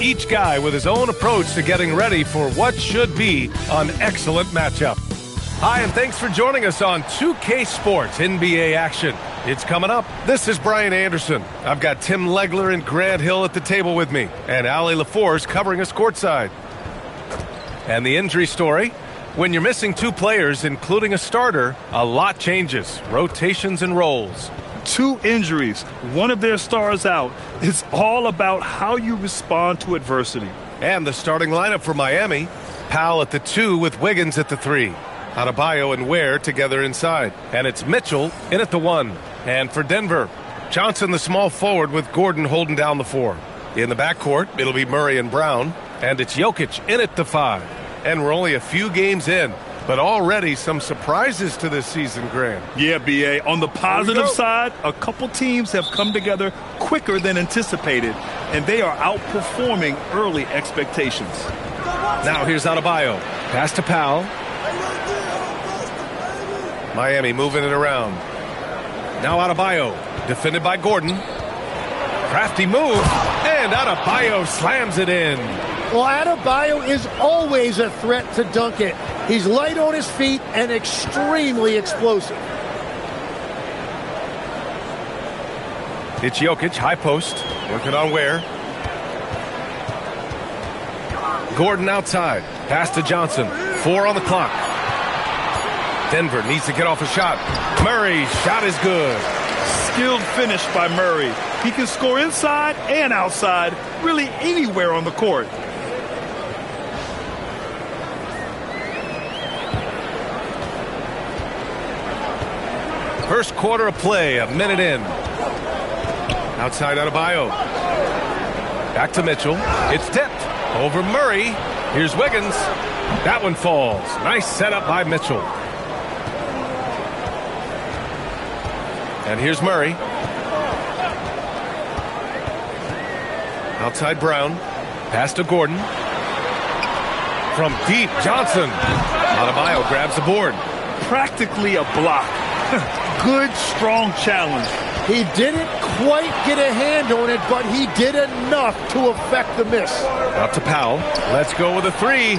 Each guy with his own approach to getting ready for what should be an excellent matchup. Hi, and thanks for joining us on 2K Sports NBA action. It's coming up. This is Brian Anderson. I've got Tim Legler and Grant Hill at the table with me, and Ali LaForce covering us courtside. And the injury story: when you're missing two players, including a starter, a lot changes, rotations and roles. Two injuries, one of their stars out. It's all about how you respond to adversity. And the starting lineup for Miami: Powell at the 2 with Wiggins at the 3. Adebayo and Ware together inside. And it's Mitchell in at the 1. And for Denver, Johnson the small forward with Gordon holding down the 4. In the backcourt, it'll be Murray and Brown. And it's Jokic in at the 5. And we're only a few games in, but already some surprises to this season, Grant. Yeah, B.A. On the positive side, a couple teams have come together quicker than anticipated, and they are outperforming early expectations. Now here's Adebayo. Pass to Powell. Miami moving it around. Now Adebayo, defended by Gordon. Crafty move, and Adebayo slams it in. Well, Adebayo is always a threat to dunk it. He's light on his feet and extremely explosive. It's Jokic, high post, working on Ware. Gordon outside, pass to Johnson, 4 on the clock. Denver needs to get off a shot. Murray's shot is good. Skilled finish by Murray. He can score inside and outside, really anywhere on the court. First quarter of play, a minute in. Outside Adebayo. Back to Mitchell. It's tipped over Murray. Here's Wiggins. That one falls. Nice setup by Mitchell. And here's Murray. Outside Brown. Pass to Gordon. From deep, Johnson. Adebayo grabs the board. Practically a block. Good, strong challenge. He didn't quite get a hand on it, but he did enough to affect the miss. Up to Powell. Let's go with a 3.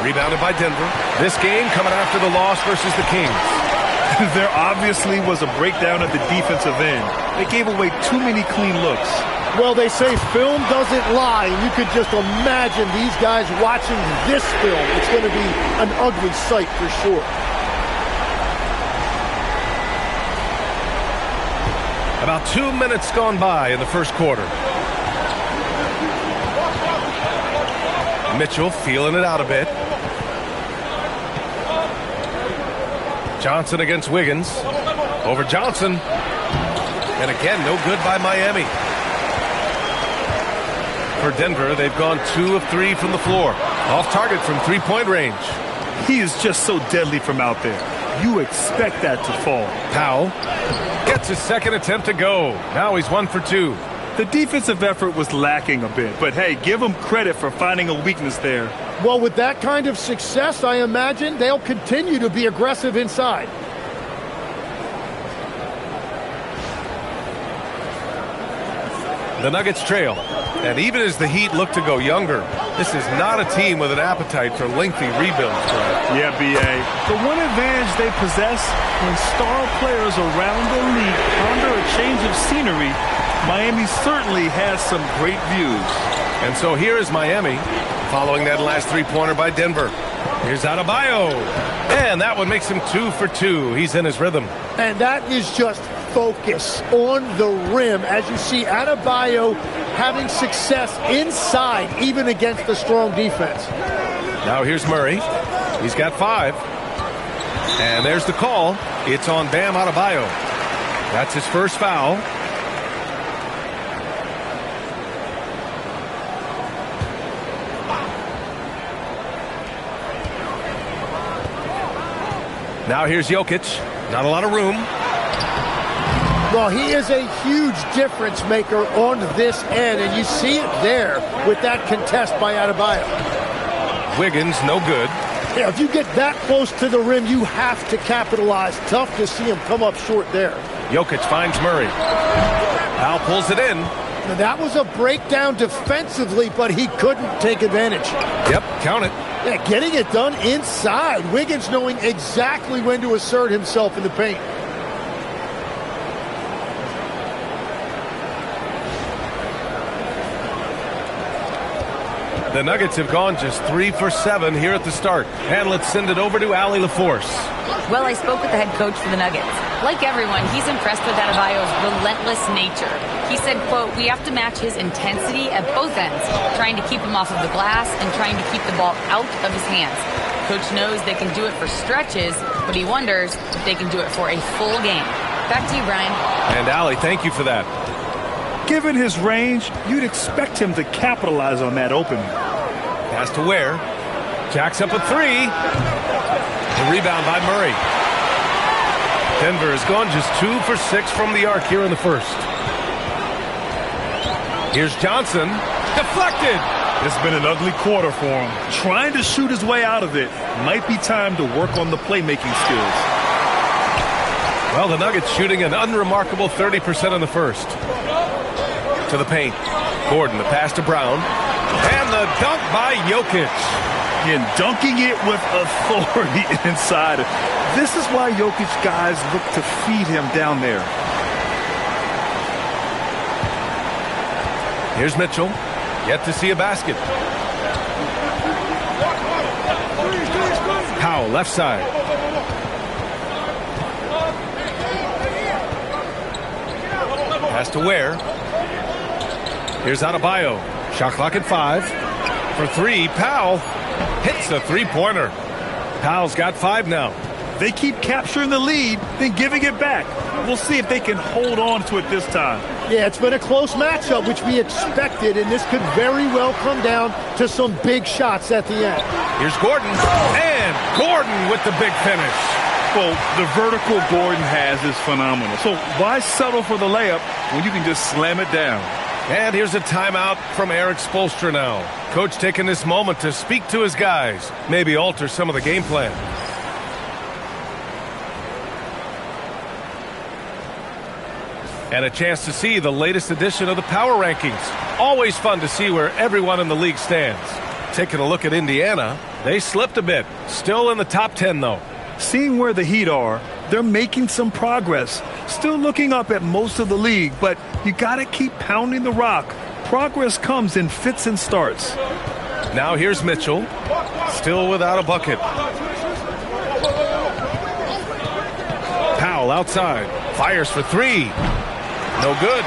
Rebounded by Denver. This game coming after the loss versus the Kings. There obviously was a breakdown at the defensive end. They gave away too many clean looks. Well, they say film doesn't lie, and you could just imagine these guys watching this film. It's going to be an ugly sight for sure. About 2 minutes gone by in the first quarter. Mitchell feeling it out a bit. Johnson against Wiggins. Over Johnson. And again, no good by Miami. For Denver, they've gone 2 of 3 from the floor. Off target from three-point range. He is just so deadly from out there. You expect that to fall. Powell gets his second attempt to go. Now he's 1 for 2. The defensive effort was lacking a bit, but hey, give him credit for finding a weakness there. Well, with that kind of success, I imagine they'll continue to be aggressive inside. The Nuggets trail. And even as the Heat look to go younger, this is not a team with an appetite for lengthy rebuilds, right? Yeah, B.A. The one advantage they possess: when star players around the league ponder a change of scenery, Miami certainly has some great views. And so here is Miami, following that last three-pointer by Denver. Here's Adebayo. And that one makes him 2 for 2. He's in his rhythm. And that is just focus on the rim. As you see, Adebayo having success inside, even against the strong defense. Now here's Murray. He's got 5. And there's the call. It's on Bam Adebayo. That's his first foul. Now here's Jokic. Not a lot of room. Well, he is a huge difference maker on this end, and you see it there with that contest by Adebayo. Wiggins, no good. Yeah, if you get that close to the rim, you have to capitalize. Tough to see him come up short there. Jokic finds Murray. Powell pulls it in. Now, that was a breakdown defensively, but he couldn't take advantage. Yep, count it. Yeah, getting it done inside. Wiggins knowing exactly when to assert himself in the paint. The Nuggets have gone just 3 for 7 here at the start. And let's send it over to Allie LaForce. Well, I spoke with the head coach for the Nuggets. Like everyone, he's impressed with Adebayo's relentless nature. He said, quote, "We have to match his intensity at both ends, trying to keep him off of the glass and trying to keep the ball out of his hands. Coach knows they can do it for stretches, but he wonders if they can do it for a full game." Back to you, Brian. And Allie, thank you for that. Given his range, you'd expect him to capitalize on that opening. Pass to Ware. Jacks up a three. The rebound by Murray. Denver has gone just 2 for 6 from the arc here in the first. Here's Johnson. Deflected. It's been an ugly quarter for him. Trying to shoot his way out of it. Might be time to work on the playmaking skills. Well, the Nuggets shooting an unremarkable 30% in the first. To the paint. Gordon, the pass to Brown. And the dunk by Jokic. And dunking it with authority inside. This is why Jokic guys look to feed him down there. Here's Mitchell. Yet to see a basket. Powell, left side. Pass to Ware. Here's Adebayo. Shot clock at 5. For 3, Powell hits the three-pointer. Powell's got 5 now. They keep capturing the lead, then giving it back. We'll see if they can hold on to it this time. Yeah, it's been a close matchup, which we expected, and this could very well come down to some big shots at the end. Here's Gordon, and Gordon with the big finish. Well, the vertical Gordon has is phenomenal. So why settle for the layup when you can just slam it down? And here's a timeout from Eric Spoelstra now. Coach taking this moment to speak to his guys, maybe alter some of the game plan. And a chance to see the latest edition of the Power Rankings. Always fun to see where everyone in the league stands. Taking a look at Indiana, they slipped a bit. Still in the top 10, though. Seeing where the Heat are, they're making some progress. Still looking up at most of the league, but you got to keep pounding the rock. Progress comes in fits and starts. Now here's Mitchell, still without a bucket. Powell outside, fires for 3. No good.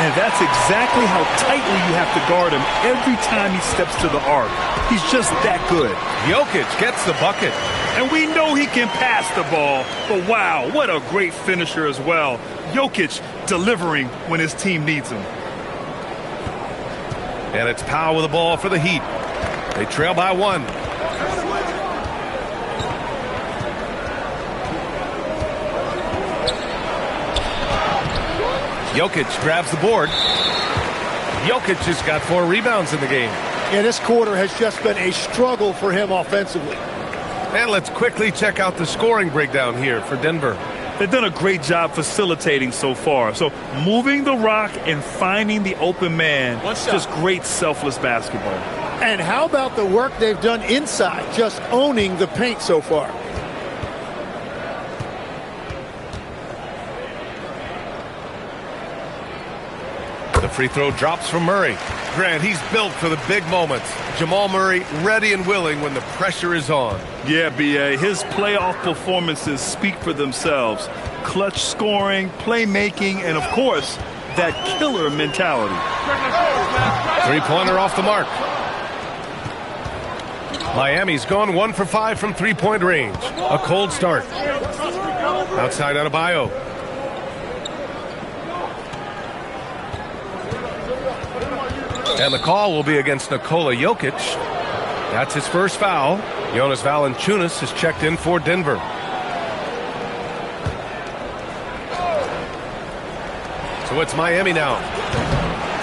And that's exactly how tightly you have to guard him every time he steps to the arc. He's just that good. Jokic gets the bucket. And we know he can pass the ball, but wow, what a great finisher as well. Jokic delivering when his team needs him. And it's Powell with the ball for the Heat. They trail by 1. Jokic grabs the board. Jokic has got 4 rebounds in the game. Yeah, this quarter has just been a struggle for him offensively. And let's quickly check out the scoring breakdown here for Denver. They've done a great job facilitating so far. So moving the rock and finding the open man, just great selfless basketball. And how about the work they've done inside, just owning the paint so far? The free throw drops from Murray. Grant, he's built for the big moments. Jamal Murray ready and willing when the pressure is on. Yeah, B.A., his playoff performances speak for themselves. Clutch scoring, playmaking, and, of course, that killer mentality. Three-pointer off the mark. Miami's gone 1 for 5 from three-point range. A cold start. Outside Adebayo. And the call will be against Nikola Jokic. That's his first foul. Jonas Valanciunas has checked in for Denver. So it's Miami now.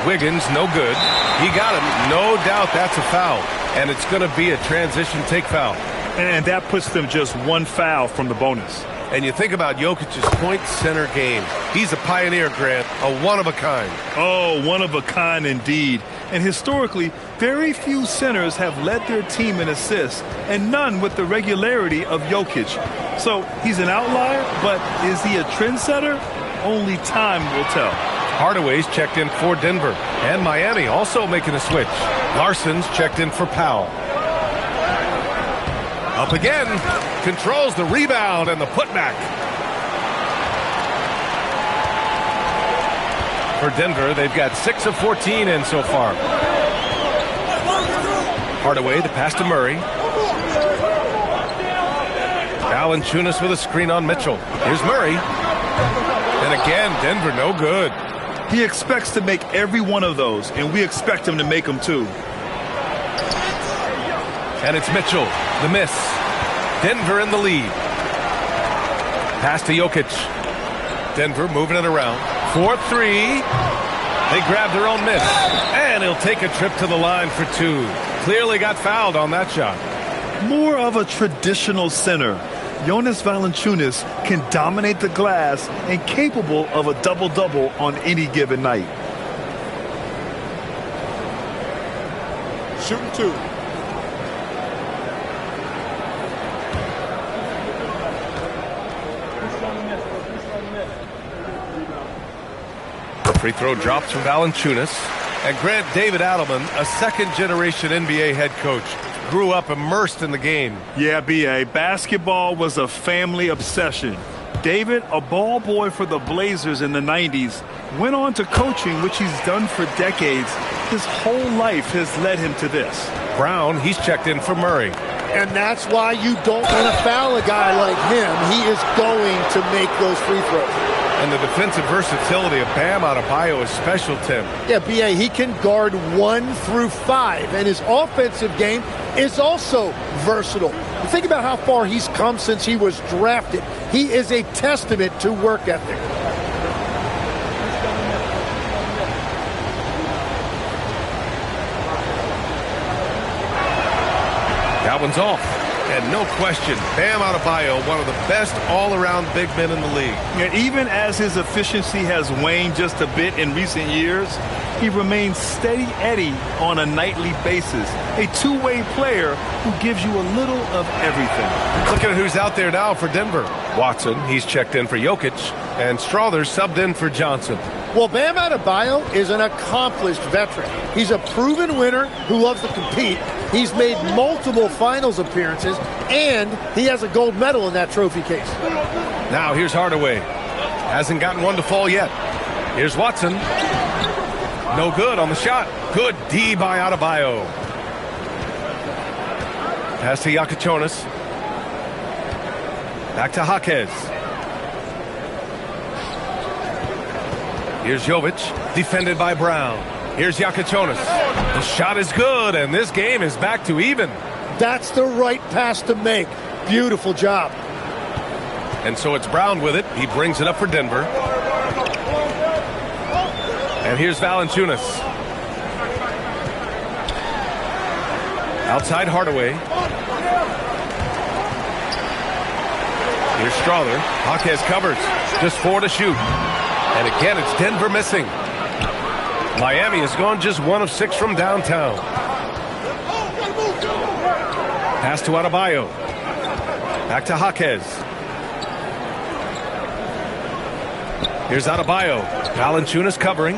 Wiggins, no good. He got him. No doubt that's a foul. And it's going to be a transition take foul. And that puts them just 1 foul from the bonus. And you think about Jokic's point center game. He's a pioneer, Grant, a one-of-a-kind. Oh, one-of-a-kind indeed. And historically, very few centers have led their team in assists, and none with the regularity of Jokic. So he's an outlier, but is he a trendsetter? Only time will tell. Hardaway's checked in for Denver, and Miami also making a switch. Larson's checked in for Powell. Up again, controls the rebound and the putback. For Denver, they've got 6 of 14 in so far. Hardaway, the pass to Murray. Valanciunas with a screen on Mitchell. Here's Murray. And again, Denver no good. He expects to make every one of those, and we expect him to make them too. And it's Mitchell, the miss. Denver in the lead. Pass to Jokic. Denver moving it around. 4-3. They grab their own miss. And he'll take a trip to the line for 2. Clearly got fouled on that shot. More of a traditional center. Jonas Valanciunas can dominate the glass and capable of a double-double on any given night. Shooting 2. The free throw drops from Valanciunas. And Grant, David Adelman, a second-generation NBA head coach, grew up immersed in the game. Yeah, B.A., basketball was a family obsession. David, a ball boy for the Blazers in the 90s, went on to coaching, which he's done for decades. His whole life has led him to this. Brown, he's checked in for Murray. And that's why you don't want to foul a guy like him. He is going to make those free throws. And the defensive versatility of Bam Adebayo is special, Tim. Yeah, B.A., he can guard 1 through 5, and his offensive game is also versatile. Think about how far he's come since he was drafted. He is a testament to work ethic. That one's off. And no question, Bam Adebayo, one of the best all-around big men in the league. And even as his efficiency has waned just a bit in recent years, he remains steady Eddie on a nightly basis. A two-way player who gives you a little of everything. Look at who's out there now for Denver. Watson, he's checked in for Jokic, and Strother subbed in for Johnson. Well, Bam Adebayo is an accomplished veteran. He's a proven winner who loves to compete. He's made multiple finals appearances, and he has a gold medal in that trophy case. Now here's Hardaway. Hasn't gotten one to fall yet. Here's Watson. No good on the shot. Good D by Adebayo. Pass to Iaquintas. Back to Jaquez. Here's Jovic, defended by Brown. Here's Iaquintas. The shot is good, and this game is back to even. That's the right pass to make. Beautiful job. And so it's Brown with it. He brings it up for Denver. And here's Valanciunas. Outside Hardaway. Here's Strother. Jaquez covers. Just 4 to shoot. And again, it's Denver missing. Miami has gone just 1 of 6 from downtown. Pass to Adebayo. Back to Jaquez. Here's Adebayo. Valanciunas covering.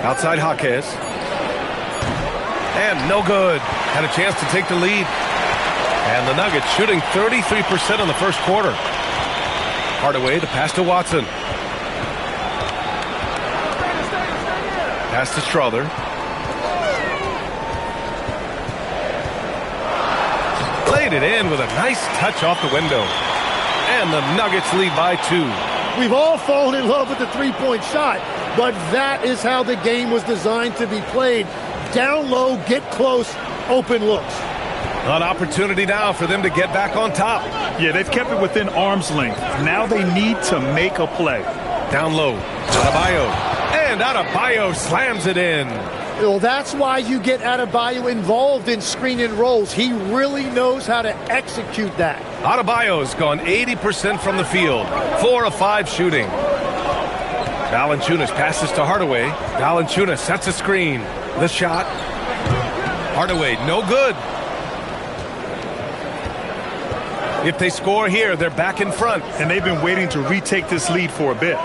Outside Jaquez. And no good. Had a chance to take the lead. And the Nuggets shooting 33% in the first quarter. Hardaway, the pass to Watson. Pass to Strother. Laid it in with a nice touch off the window. And the Nuggets lead by 2. We've all fallen in love with the three-point shot, but that is how the game was designed to be played. Down low, get close, open looks. An opportunity now for them to get back on top. Yeah, they've kept it within arm's length. Now they need to make a play. Down low, Adebayo. And Adebayo slams it in. Well, that's why you get Adebayo involved in screen and rolls. He really knows how to execute that. Adebayo's gone 80% from the field. 4 of 5 shooting. Valanciunas passes to Hardaway. Valanciunas sets a screen. The shot. Hardaway, no good. If they score here, they're back in front. And they've been waiting to retake this lead for a bit.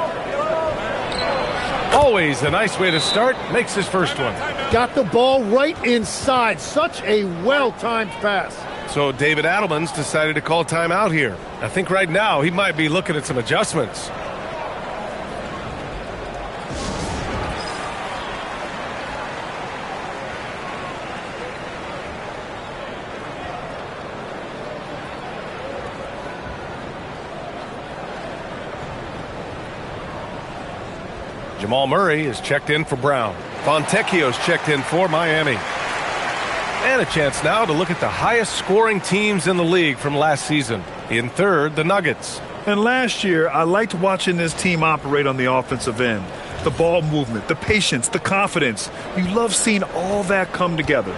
Always a nice way to start. Makes his first one. Got the ball right inside. Such a well-timed pass. So David Adelman's decided to call timeout here. I think right now he might be looking at some adjustments. Jamal Murray is checked in for Brown. Fontecchio's checked in for Miami. And a chance now to look at the highest scoring teams in the league from last season. In third, the Nuggets. And last year, I liked watching this team operate on the offensive end. The ball movement, the patience, the confidence. You love seeing all that come together.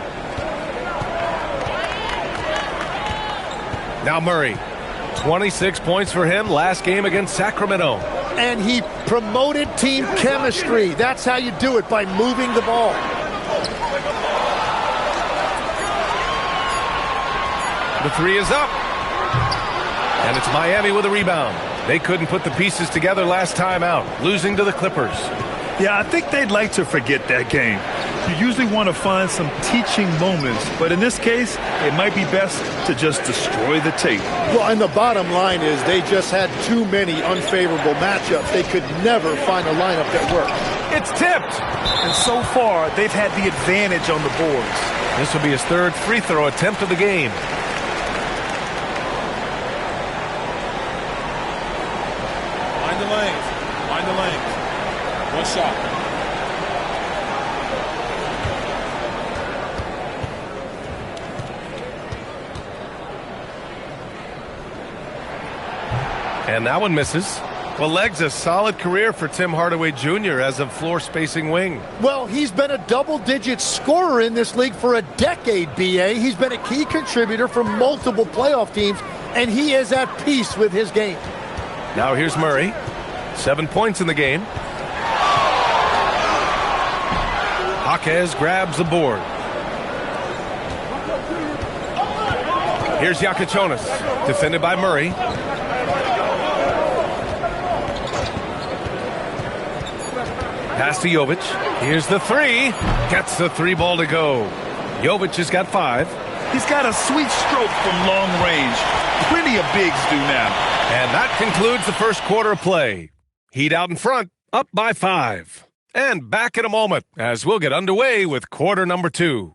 Now Murray. 26 points for him last game against Sacramento. And he promoted team chemistry. That's how you do it, by moving the ball. The three is up. And it's Miami with a rebound. They couldn't put the pieces together last time out, losing to the Clippers. Yeah, I think they'd like to forget that game. You usually want to find some teaching moments, but in this case, it might be best to just destroy the tape. Well, and the bottom line is they just had too many unfavorable matchups. They could never find a lineup that worked. It's tipped. And so far, they've had the advantage on the boards. This will be his third free throw attempt of the game. Find the lanes. Find the lanes. One shot. And that one misses. Well, legs a solid career for Tim Hardaway Jr. as a floor-spacing wing. Well, he's been a double-digit scorer in this league for a decade, B.A. He's been a key contributor for multiple playoff teams, and he is at peace with his game. Now here's Murray. 7 points in the game. Jaquez grabs the board. Here's Yakichonis, defended by Murray. Pass to Jovic. Here's the three. Gets the three ball to go. Jovic has got 5. He's got a sweet stroke from long range. Plenty of bigs do now. And that concludes the first quarter of play. Heat out in front, up by 5. And back in a moment as we'll get underway with quarter number 2.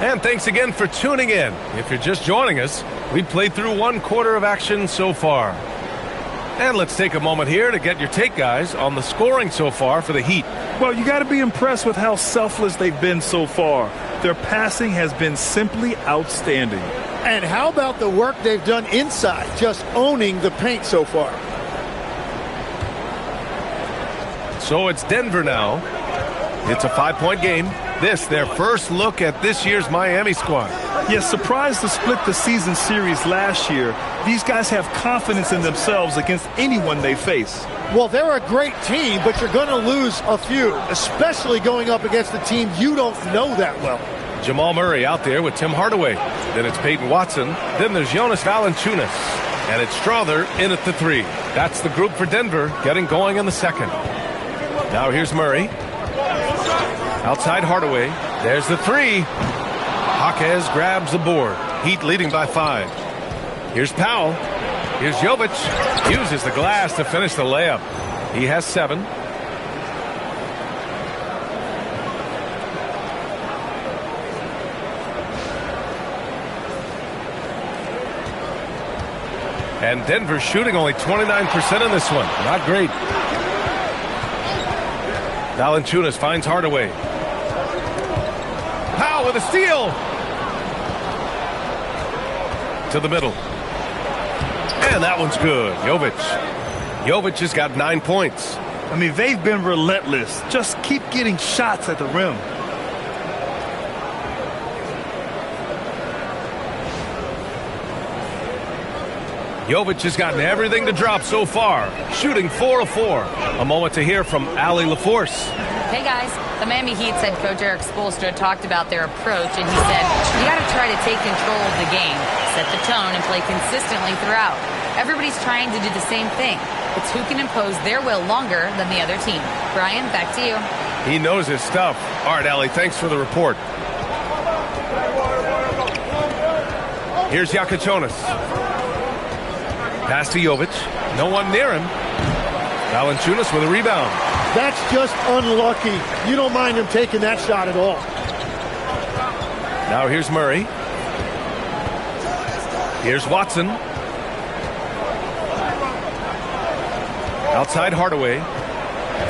And thanks again for tuning in. If you're just joining us, we've played through 1 quarter of action so far. And let's take a moment here to get your take, guys, on the scoring so far for the Heat. Well, you got to be impressed with how selfless they've been so far. Their passing has been simply outstanding. And how about the work they've done inside, just owning the paint so far? So it's Denver now. It's a 5-point game. This, their first look at this year's Miami squad. Yes, surprised to split the season series last year. These guys have confidence in themselves against anyone they face. Well, they're a great team, but you're going to lose a few, especially going up against a team you don't know that well. Jamal Murray out there with Tim Hardaway. Then it's Peyton Watson. Then there's Jonas Valanciunas. And it's Strother in at the 3. That's the group for Denver getting going in the second. Now here's Murray. Outside Hardaway. There's the 3. Jaquez grabs the board. Heat leading by 5. Here's Powell. Here's Jovic. Uses the glass to finish the layup. He has 7. And Denver shooting only 29% in this one. Not great. Valanciunas finds Hardaway. Powell with a steal. To the middle. And that one's good. Jovic has got 9 points. I mean, they've been relentless. Just keep getting shots at the rim. Jovic has gotten everything to drop so far, shooting 4 of 4. A moment to hear from Allie LaForce. Hey guys, the Miami Heat's head coach Eric Spoelstra talked about their approach, and he said, you got to try to take control of the game, set the tone, and play consistently throughout. Everybody's trying to do the same thing. It's who can impose their will longer than the other team. Brian, back to you. He knows his stuff. All right, Allie, thanks for the report. Here's Jakic. Pass to Jovic. No one near him. Valanciunas with a rebound. That's just unlucky. You don't mind him taking that shot at all. Now here's Murray. Here's Watson. Outside Hardaway.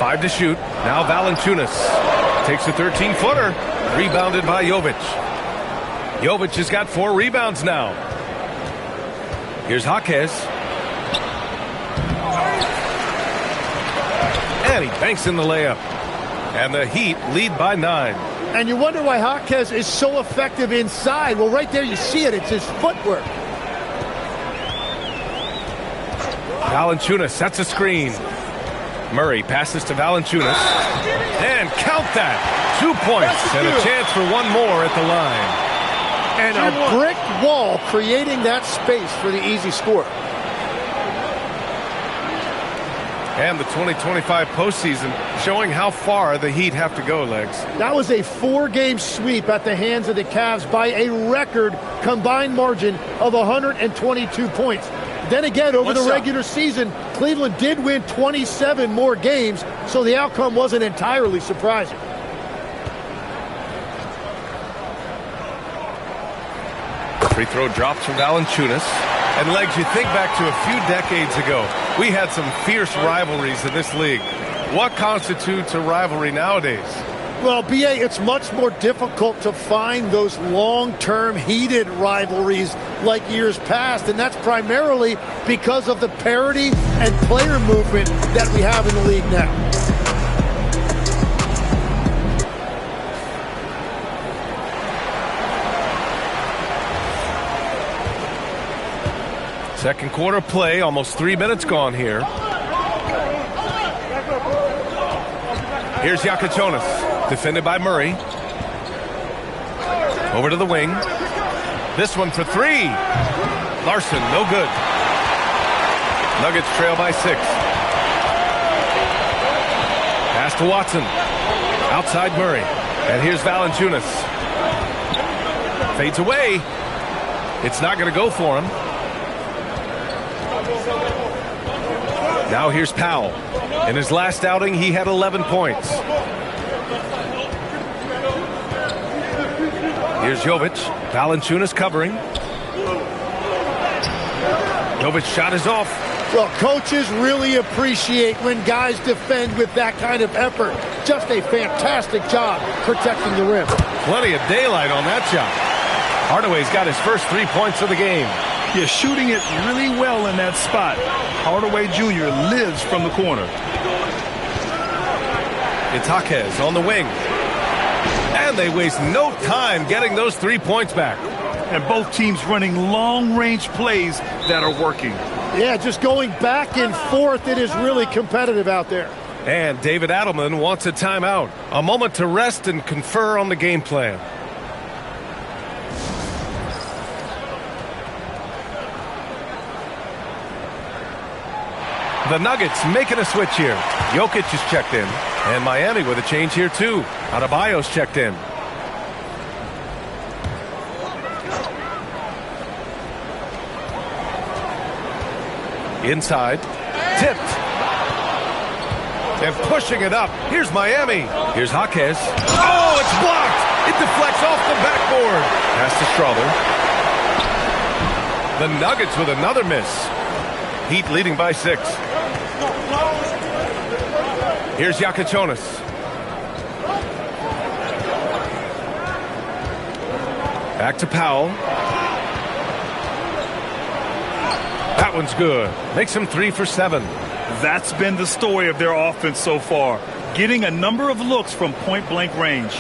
5 to shoot. Now Valanciunas takes a 13-footer. Rebounded by Jovic. Jovic has got 4 rebounds now. Here's Jaquez. And he banks in the layup. And the Heat lead by 9. And you wonder why Jaquez is so effective inside. Well, right there you see it. It's his footwork. Valanciunas sets a screen. Murray passes to Valanciunas. And count that. 2 points and a chance for one more at the line. And a brick wall creating that space for the easy score. And the 2025 postseason showing how far the Heat have to go, Legs. That was a 4-game sweep at the hands of the Cavs by a record combined margin of 122 points. Then again, over the regular season, Cleveland did win 27 more games, so the outcome wasn't entirely surprising. Free throw drops from Valanciunas. And Legs, you think back to a few decades ago, we had some fierce rivalries in this league. What constitutes a rivalry nowadays? Well, B.A., it's much more difficult to find those long-term heated rivalries like years past, and that's primarily because of the parity and player movement that we have in the league now. Second quarter play, almost 3 minutes gone here. Here's Jakic, defended by Murray. Over to the wing. This one for 3. Larson, no good. Nuggets trail by 6. Pass to Watson. Outside Murray. And here's Valanciunas. Fades away. It's not going to go for him. Now here's Powell. In his last outing, he had 11 points. Here's Jovic. Valanciunas covering. Jovic's shot is off. Well, coaches really appreciate when guys defend with that kind of effort. Just a fantastic job protecting the rim. Plenty of daylight on that shot. Hardaway's got his first 3 points of the game. You're shooting it really well in that spot. Hardaway Jr. lives from the corner. It's Jaquez on the wing. And they waste no time getting those 3 points back. And both teams running long-range plays that are working. Yeah, just going back and forth. It is really competitive out there. And David Adelman wants a timeout. A moment to rest and confer on the game plan. The Nuggets making a switch here. Jokic is checked in. And Miami with a change here too. Adebayo's checked in. Inside. Tipped. And pushing it up. Here's Miami. Here's Jaquez. Oh, it's blocked. It deflects off the backboard. Pass to Strawther. The Nuggets with another miss. Heat leading by 6. Here's Jakic. Back to Powell. That one's good. Makes him 3 for 7. That's been the story of their offense so far, getting a number of looks from point-blank range.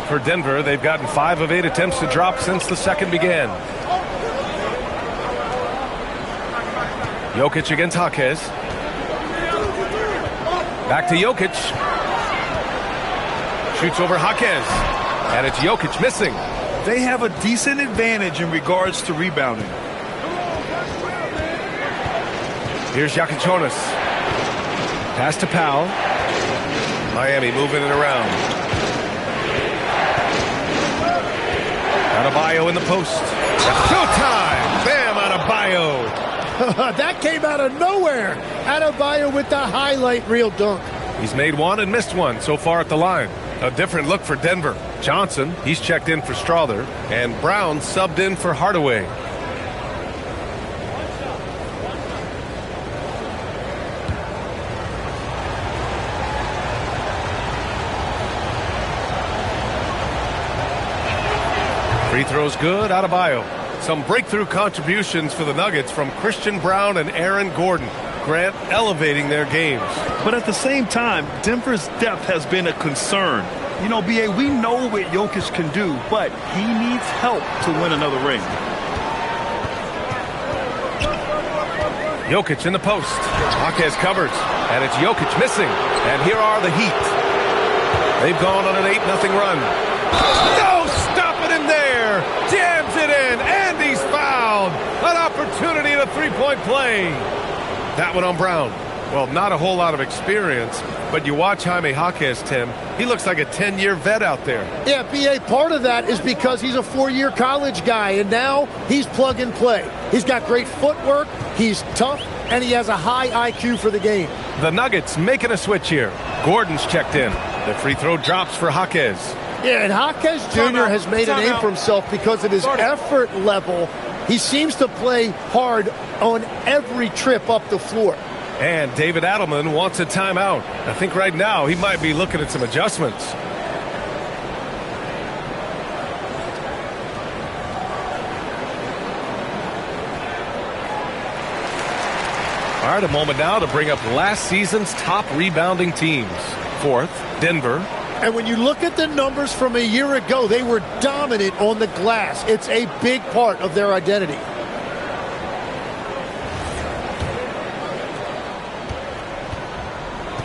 For Denver, they've gotten 5 of 8 attempts to drop since the second began. Jokic against Jaquez. Back to Jokic. Shoots over Jaquez. And it's Jokic missing. They have a decent advantage in regards to rebounding. Here's Jokic. Pass to Powell. Miami moving it around. Adebayo in the post. Showtime! Bam, Adebayo. That came out of nowhere. Adebayo with the highlight reel dunk. He's made one and missed one so far at the line. A different look for Denver. Johnson, he's checked in for Strother, and Brown subbed in for Hardaway. Free throw's good, Adebayo. Some breakthrough contributions for the Nuggets from Christian Brown and Aaron Gordon. Grant elevating their games. But at the same time, Denver's depth has been a concern. You know, B.A., we know what Jokic can do, but he needs help to win another ring. Jokic in the post. Jaquez covers, and it's Jokic missing. And here are the Heat. They've gone on an 8-0 run. No, stop it in there. Jams it in, and he's fouled. An opportunity in a three-point play. That one on Brown. Well, not a whole lot of experience, but you watch Jaime Jaquez, Tim. He looks like a 10-year vet out there. Yeah, B.A., part of that is because he's a 4-year college guy, and now he's plug and play. He's got great footwork, he's tough, and he has a high IQ for the game. The Nuggets making a switch here. Gordon's checked in. The free throw drops for Jaquez. Yeah, and Jaquez Jr. has made a name for himself because of his effort level. He seems to play hard on every trip up the floor. And David Adelman wants a timeout. I think right now he might be looking at some adjustments. All right, a moment now to bring up last season's top rebounding teams. 4th, Denver. And when you look at the numbers from a year ago, they were dominant on the glass. It's a big part of their identity.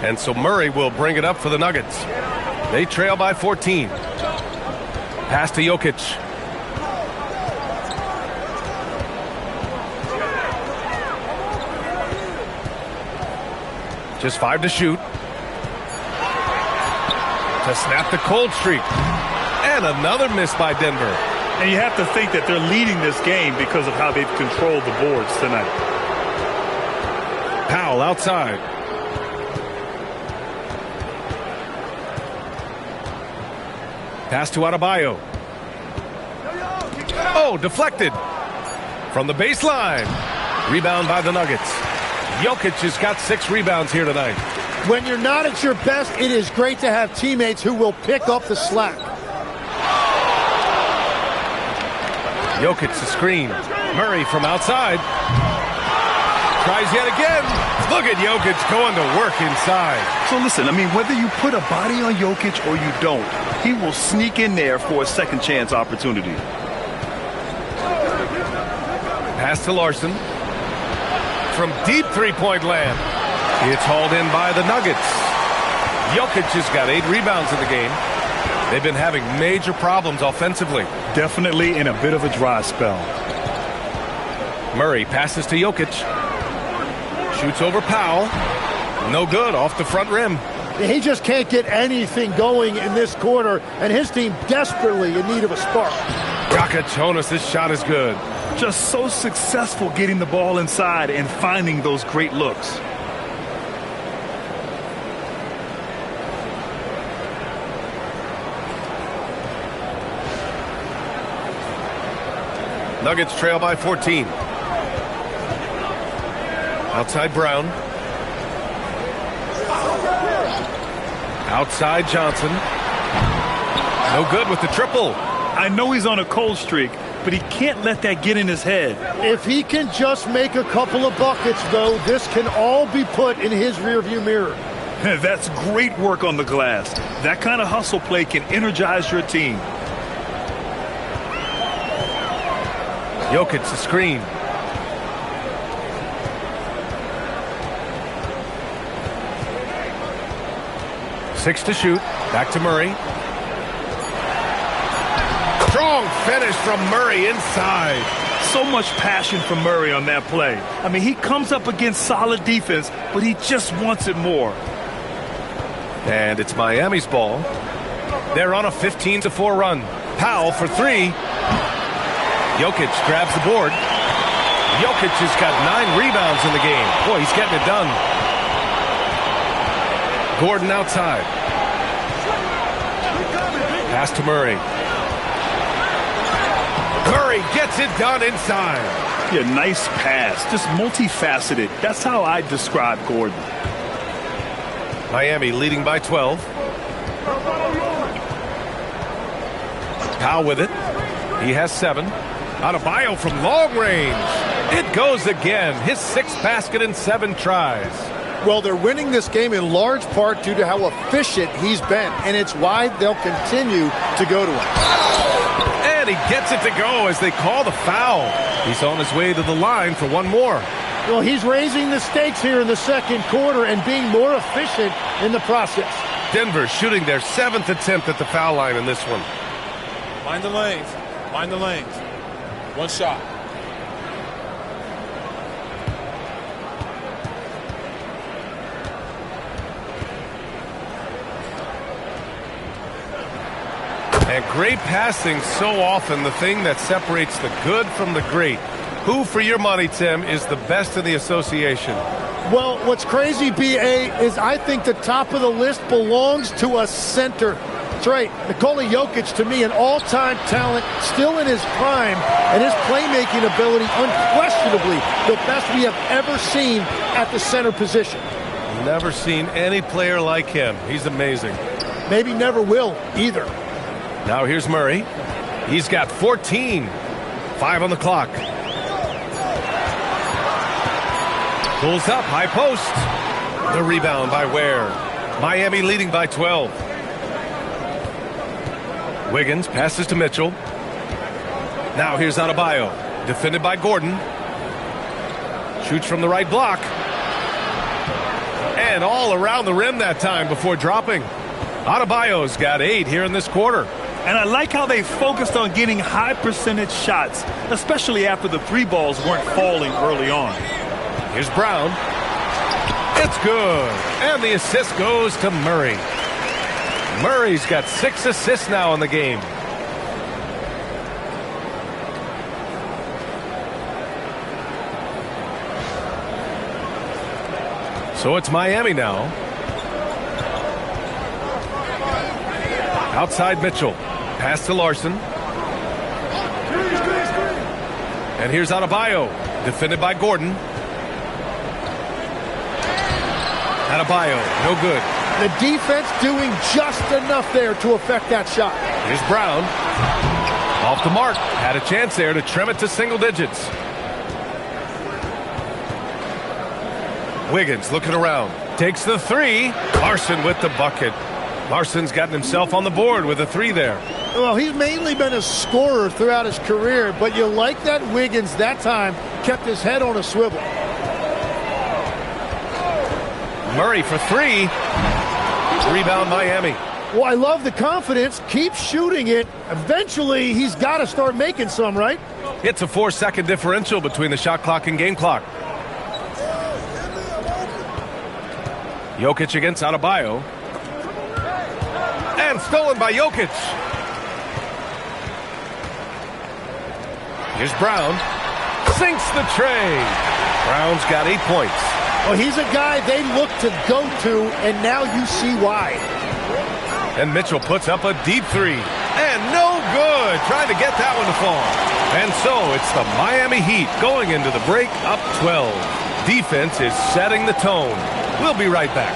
And so Murray will bring it up for the Nuggets. They trail by 14. Pass to Jokic. Just 5 to shoot. To snap the cold streak. And another miss by Denver. And you have to think that they're leading this game because of how they've controlled the boards tonight. Powell outside. Pass to Adebayo. Oh, deflected. From the baseline. Rebound by the Nuggets. Jokic has got 6 rebounds here tonight. When you're not at your best, it is great to have teammates who will pick up the slack. Jokic the screen. Murray from outside. Tries yet again. Look at Jokic going to work inside. So listen, I mean, whether you put a body on Jokic or you don't, he will sneak in there for a second chance opportunity. Pass to Larson. From deep three-point land. It's hauled in by the Nuggets. Jokic has got 8 rebounds in the game. They've been having major problems offensively. Definitely in a bit of a dry spell. Murray passes to Jokic. Shoots over Powell. No good, off the front rim. He just can't get anything going in this quarter, and his team desperately in need of a spark. Jokic, this shot is good. Just so successful getting the ball inside and finding those great looks. Nuggets trail by 14. Outside Brown. Outside Johnson. No good with the triple. I know he's on a cold streak, but he can't let that get in his head. If he can just make a couple of buckets, though, this can all be put in his rearview mirror. That's great work on the glass. That kind of hustle play can energize your team. Jokic the screen. Six to shoot. Back to Murray. Strong finish from Murray inside. So much passion from Murray on that play. I mean, he comes up against solid defense, but he just wants it more. And it's Miami's ball. They're on a 15-4 run. Powell for three. Jokic grabs the board. Jokic has got 9 rebounds in the game. Boy, he's getting it done. Gordon outside. Pass to Murray. Murray gets it done inside. Yeah, nice pass. Just multifaceted. That's how I describe Gordon. Miami leading by 12. Powell with it. He has 7. Adebayo from long range. It goes again. His 6th basket in 7 tries. Well, they're winning this game in large part due to how efficient he's been, and it's why they'll continue to go to him. And he gets it to go as they call the foul. He's on his way to the line for one more. Well, he's raising the stakes here in the second quarter and being more efficient in the process. Denver shooting their 7th attempt at the foul line in this one. Mind the lanes. Mind the lanes. One shot. And great passing, so often the thing that separates the good from the great. Who, for your money, Tim, is the best in the association? Well, what's crazy, B.A., is I think the top of the list belongs to a center. That's right. Nikola Jokic, to me, an all-time talent, still in his prime, and his playmaking ability, unquestionably, the best we have ever seen at the center position. Never seen any player like him. He's amazing. Maybe never will, either. Now here's Murray. He's got 14. 5 on the clock. Pulls up, high post. The rebound by Ware. Miami leading by 12. Wiggins passes to Mitchell. Now here's Adebayo. Defended by Gordon. Shoots from the right block. And all around the rim that time before dropping. Adebayo's got 8 here in this quarter. And I like how they focused on getting high percentage shots, especially after the 3 balls weren't falling early on. Here's Brown. It's good. And the assist goes to Murray. Murray's got 6 assists now in the game. So it's Miami now. Outside Mitchell. Pass to Larson. And here's Adebayo. Defended by Gordon. Adebayo, no good. The defense doing just enough there to affect that shot. Here's Brown. Off the mark. Had a chance there to trim it to single digits. Wiggins looking around. Takes the 3. Larson with the bucket. Larson's gotten himself on the board with a 3 there. Well, he's mainly been a scorer throughout his career, but you like that Wiggins that time kept his head on a swivel. Murray for 3. Rebound Miami. Well, I love the confidence. Keep shooting it. Eventually, he's got to start making some, right? It's a 4-second differential between the shot clock and game clock. Jokic against Adebayo. And stolen by Jokic. Here's Brown. Sinks the tray. Brown's got 8 points. Well, he's a guy they look to go to, and now you see why. And Mitchell puts up a deep 3. And no good. Trying to get that one to fall. And so it's the Miami Heat going into the break up 12. Defense is setting the tone. We'll be right back.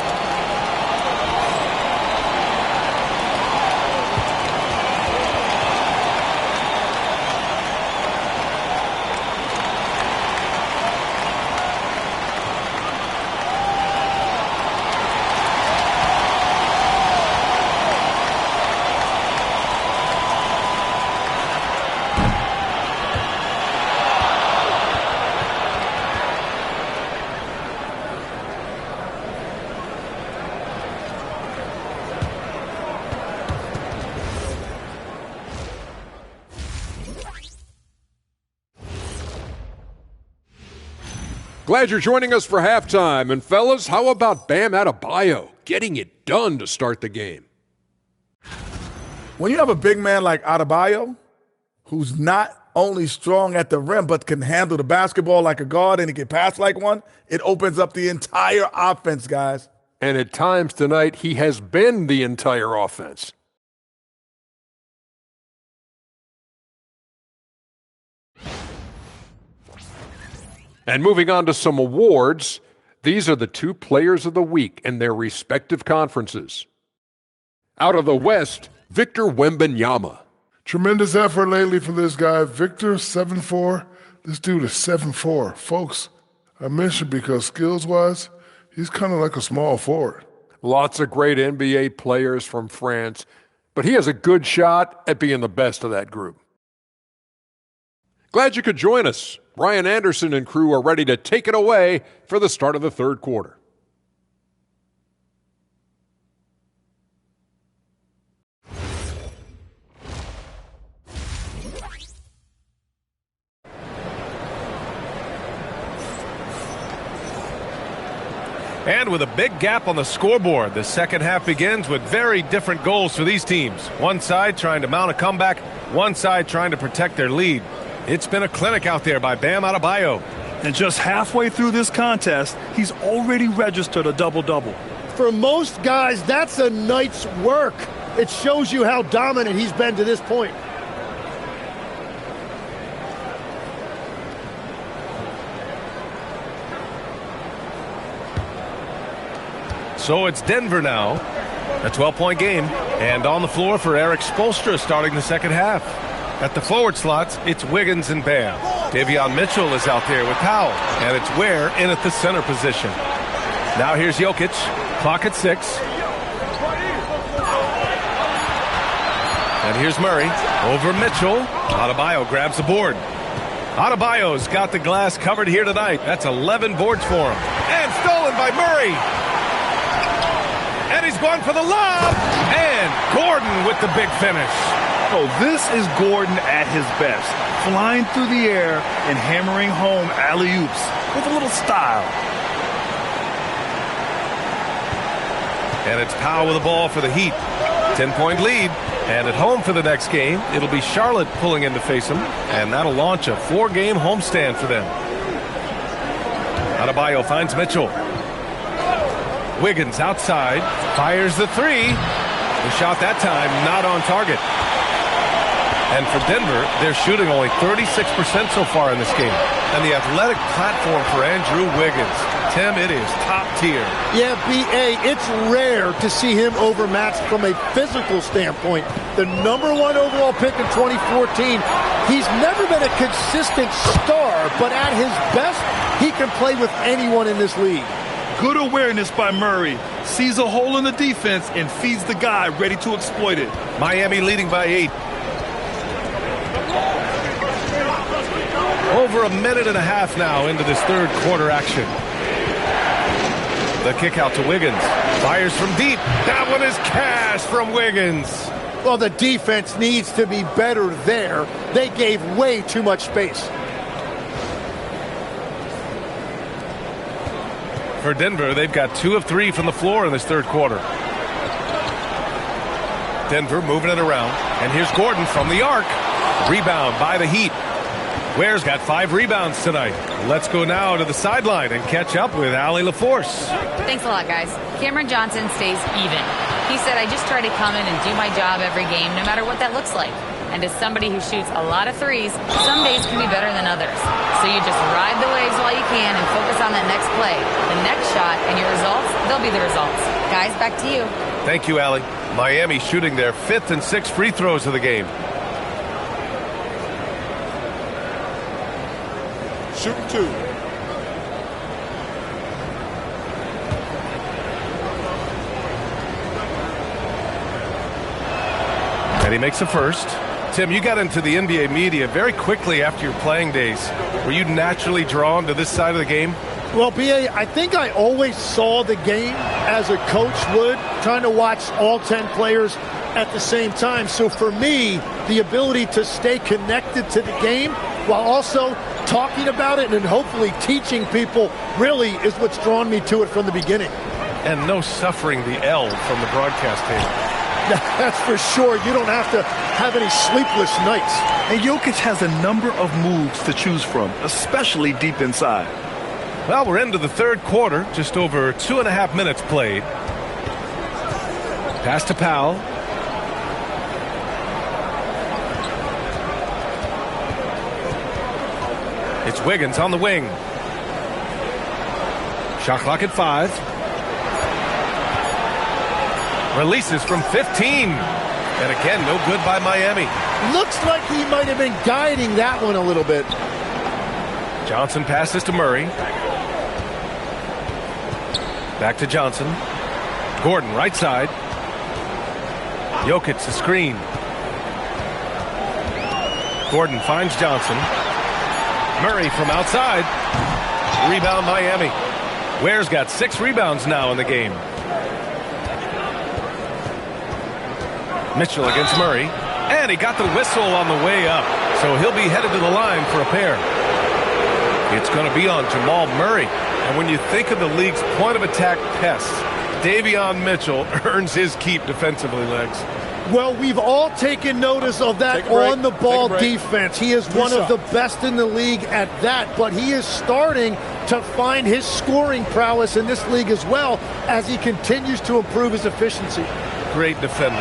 Glad you're joining us for halftime. And fellas, how about Bam Adebayo getting it done to start the game? When you have a big man like Adebayo, who's not only strong at the rim, but can handle the basketball like a guard and he can pass like one, it opens up the entire offense, guys. And at times tonight, he has been the entire offense. And moving on to some awards, these are the 2 players of the week in their respective conferences. Out of the West, Victor Wembanyama. Tremendous effort lately for this guy. Victor, 7'4". This dude is 7'4". Folks, I mentioned because skills-wise, he's kind of like a small forward. Lots of great NBA players from France, but he has a good shot at being the best of that group. Glad you could join us. Ryan Anderson and crew are ready to take it away for the start of the third quarter. And with a big gap on the scoreboard, the second half begins with very different goals for these teams. One side trying to mount a comeback, one side trying to protect their lead. It's been a clinic out there by Bam Adebayo. And just halfway through this contest, he's already registered a double-double. For most guys, that's a night's work. It shows you how dominant he's been to this point. So it's Denver now, a 12-point game. And on the floor for Eric Spoelstra starting the second half. At the forward slots, it's Wiggins and Bam. Davion Mitchell is out there with Powell, and it's Ware in at the center position. Now here's Jokic, clock at 6. And here's Murray over Mitchell. Adebayo grabs the board. Adebayo's got the glass covered here tonight. That's 11 boards for him. And stolen by Murray. And he's going for the lob. And Gordon with the big finish. Oh, this is Gordon at his best, flying through the air and hammering home alley-oops with a little style. And it's Powell with the ball for the Heat. 10-point lead. And at home for the next game, it'll be Charlotte pulling in to face them. And that'll launch a 4-game homestand for them. Adebayo finds Mitchell. Wiggins outside, fires the 3. The shot that time not on target. And for Denver, they're shooting only 36% so far in this game. And the athletic platform for Andrew Wiggins, Tim, it is top tier. Yeah, B.A., it's rare to see him overmatched from a physical standpoint. The #1 overall pick in 2014, he's never been a consistent star, but at his best, he can play with anyone in this league. Good awareness by Murray. Sees a hole in the defense and feeds the guy ready to exploit it. Miami leading by 8. Over a minute and a half now into this third quarter action. The kick out to Wiggins. Fires from deep. That one is cash from Wiggins. Well, the defense needs to be better there. They gave way too much space. For Denver, they've got 2 of 3 from the floor in this third quarter. Denver moving it around. And here's Gordon from the arc. Rebound by the Heat. Ware's got 5 rebounds tonight. Let's go now to the sideline and catch up with Allie LaForce. Thanks a lot, guys. Cameron Johnson stays even. He said, I just try to come in and do my job every game, no matter what that looks like. And as somebody who shoots a lot of threes, some days can be better than others. So you just ride the waves while you can and focus on that next play. The next shot and your results, they'll be the results. Guys, back to you. Thank you, Allie. Miami shooting their 5th and 6th free throws of the game. Shooting 2. And he makes the first. Tim, you got into the NBA media very quickly after your playing days. Were you naturally drawn to this side of the game? Well, B.A., I think I always saw the game as a coach would, trying to watch all 10 players at the same time. So for me, the ability to stay connected to the game while also talking about it and hopefully teaching people really is what's drawn me to it from the beginning. And no suffering the L from the broadcast table. That's for sure. You don't have to have any sleepless nights. And Jokic has a number of moves to choose from, especially deep inside. Well, we're into the third quarter, just over 2.5 minutes played. Pass to Powell. It's Wiggins on the wing. Shot clock at 5. Releases from 15. And again, no good by Miami. Looks like he might have been guiding that one a little bit. Johnson passes to Murray. Back to Johnson. Gordon, right side. Jokic, the screen. Gordon finds Johnson. Murray from outside. Rebound Miami. Ware's got 6 rebounds now in the game. Mitchell against Murray. And he got the whistle on the way up. So he'll be headed to the line for a pair. It's going to be on Jamal Murray. And when you think of the league's point of attack pests, Davion Mitchell earns his keep defensively, Legs. Well, we've all taken notice of that on-the-ball defense. He is one of the best in the league at that, but he is starting to find his scoring prowess in this league as well as he continues to improve his efficiency. Great defender.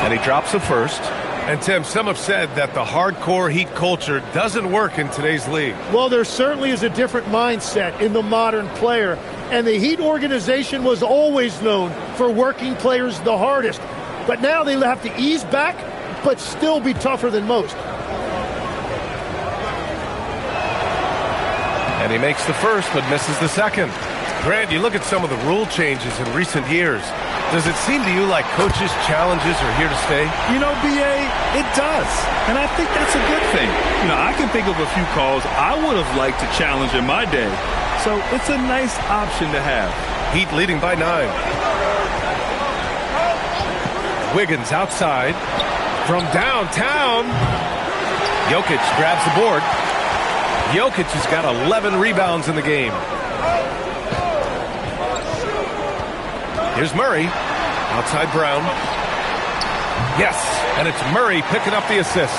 And he drops the first. And, Tim, some have said that the hardcore Heat culture doesn't work in today's league. Well, there certainly is a different mindset in the modern player. And the Heat organization was always known for working players the hardest. But now they have to ease back, but still be tougher than most. And he makes the first, but misses the second. Grant, you look at some of the rule changes in recent years. Does it seem to you like coaches' challenges are here to stay? You know, B.A., it does. And I think that's a good thing. You know, I can think of a few calls I would have liked to challenge in my day. So it's a nice option to have. Heat leading by 9. Wiggins outside from downtown. Jokic grabs the board. Jokic has got 11 rebounds in the game. Here's Murray. Outside Brown. Yes, and it's Murray picking up the assist.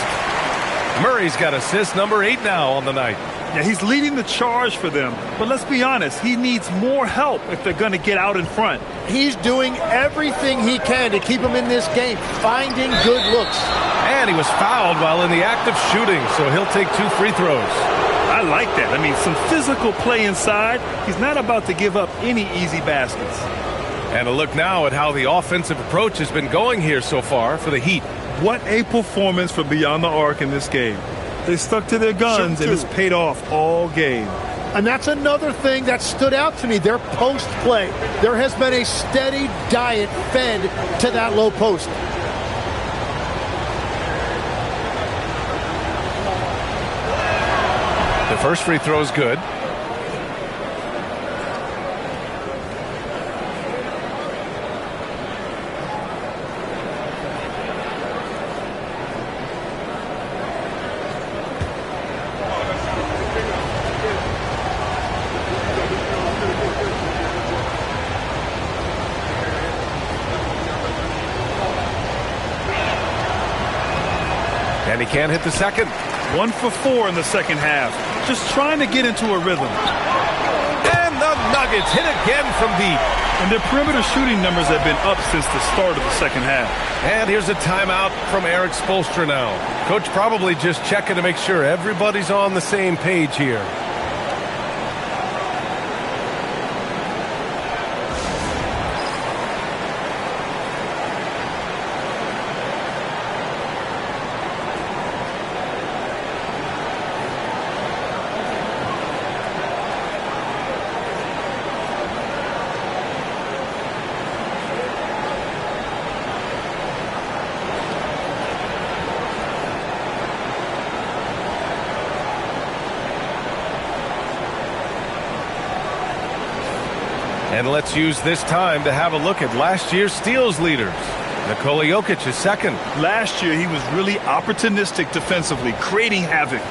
Murray's got assist number 8 now on the night. Yeah, he's leading the charge for them. But let's be honest, he needs more help if they're going to get out in front. He's doing everything he can to keep him in this game, finding good looks. And he was fouled while in the act of shooting, so he'll take 2 free throws. I like that. I mean, some physical play inside. He's not about to give up any easy baskets. And a look now at how the offensive approach has been going here so far for the Heat. What a performance from beyond the arc in this game. They stuck to their guns, and it's paid off all game. And that's another thing that stood out to me, their post play. There has been a steady diet fed to that low post. The first free throw is good. And he can't hit the second. 1 for 4 in the second half. Just trying to get into a rhythm. And the Nuggets hit again from deep. And their perimeter shooting numbers have been up since the start of the second half. And here's a timeout from Eric Spoelstra now. Coach probably just checking to make sure everybody's on the same page here. And let's use this time to have a look at last year's steals leaders. Nikola Jokic is second. Last year, he was really opportunistic defensively, creating havoc.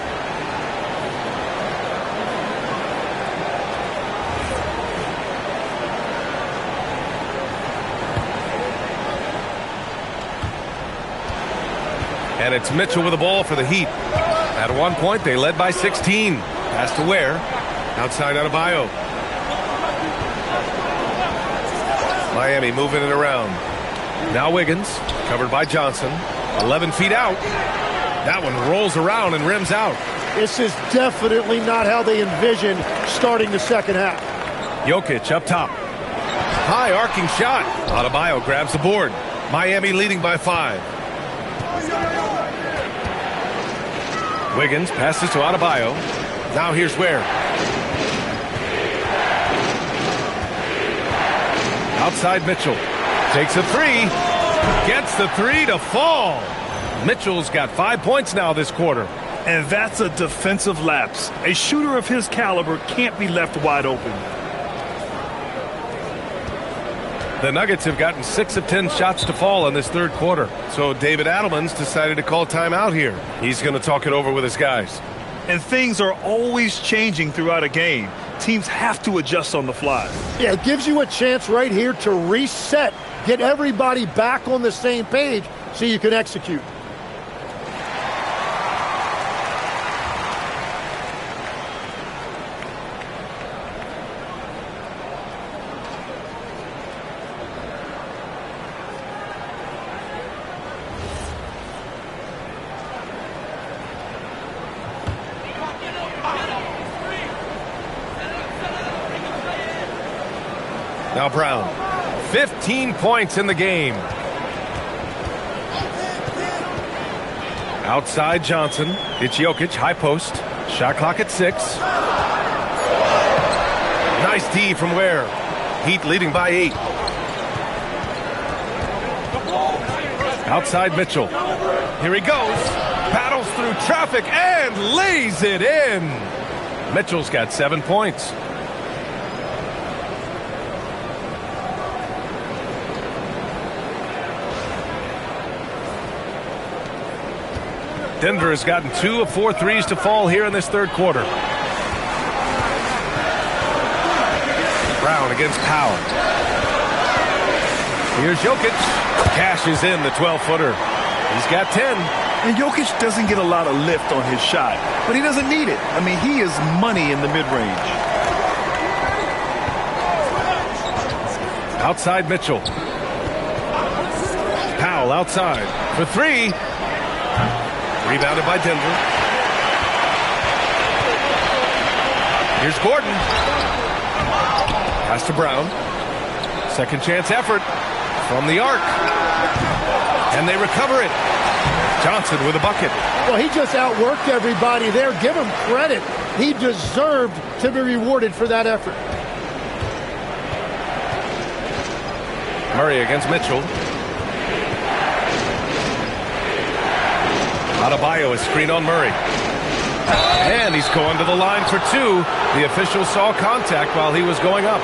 And it's Mitchell with the ball for the Heat. At one point, they led by 16. Pass to Ware. Outside Adebayo. Miami moving it around. Now Wiggins, covered by Johnson. 11 feet out. That one rolls around and rims out. This is definitely not how they envisioned starting the second half. Jokic up top. High arcing shot. Adebayo grabs the board. Miami leading by 5. Wiggins passes to Adebayo. Now here's Ware. Outside Mitchell. Takes a 3. Gets the 3 to fall. Mitchell's got 5 points now this quarter. And that's a defensive lapse. A shooter of his caliber can't be left wide open. The Nuggets have gotten 6 of 10 shots to fall in this third quarter. So David Adelman's decided to call timeout here. He's going to talk it over with his guys. And things are always changing throughout a game. Teams have to adjust on the fly. Yeah, it gives you a chance right here to reset, get everybody back on the same page so you can execute. Now Brown, 15 points in the game. Outside Johnson. It's Jokic, high post. Shot clock at 6. Nice D from Ware. Heat leading by 8. Outside Mitchell. Here he goes. Battles through traffic and lays it in. Mitchell's got 7 points. Denver has gotten 2 of 4 threes to fall here in this third quarter. Brown against Powell. Here's Jokic. Cashes in the 12-footer. He's got 10. And Jokic doesn't get a lot of lift on his shot, but he doesn't need it. I mean, he is money in the mid-range. Outside Mitchell. Powell outside for 3. Rebounded by Denver. Here's Gordon. Pass to Brown. Second chance effort from the arc. And they recover it. Johnson with a bucket. Well, he just outworked everybody there. Give him credit. He deserved to be rewarded for that effort. Murray against Mitchell. Adebayo is screen on Murray. And he's going to the line for 2. The official saw contact while he was going up.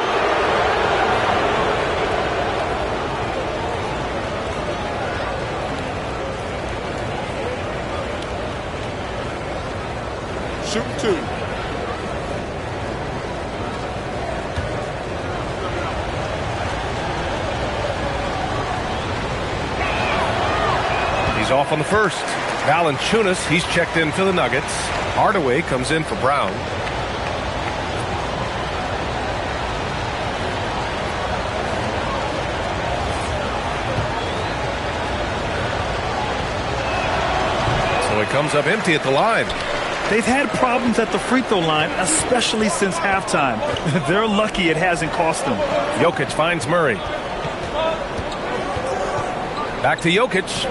Shoot 2. He's off on the first. Valanciunas, he's checked in for the Nuggets. Hardaway comes in for Brown. So he comes up empty at the line. They've had problems at the free throw line, especially since halftime. They're lucky it hasn't cost them. Jokic finds Murray. Back to Jokic.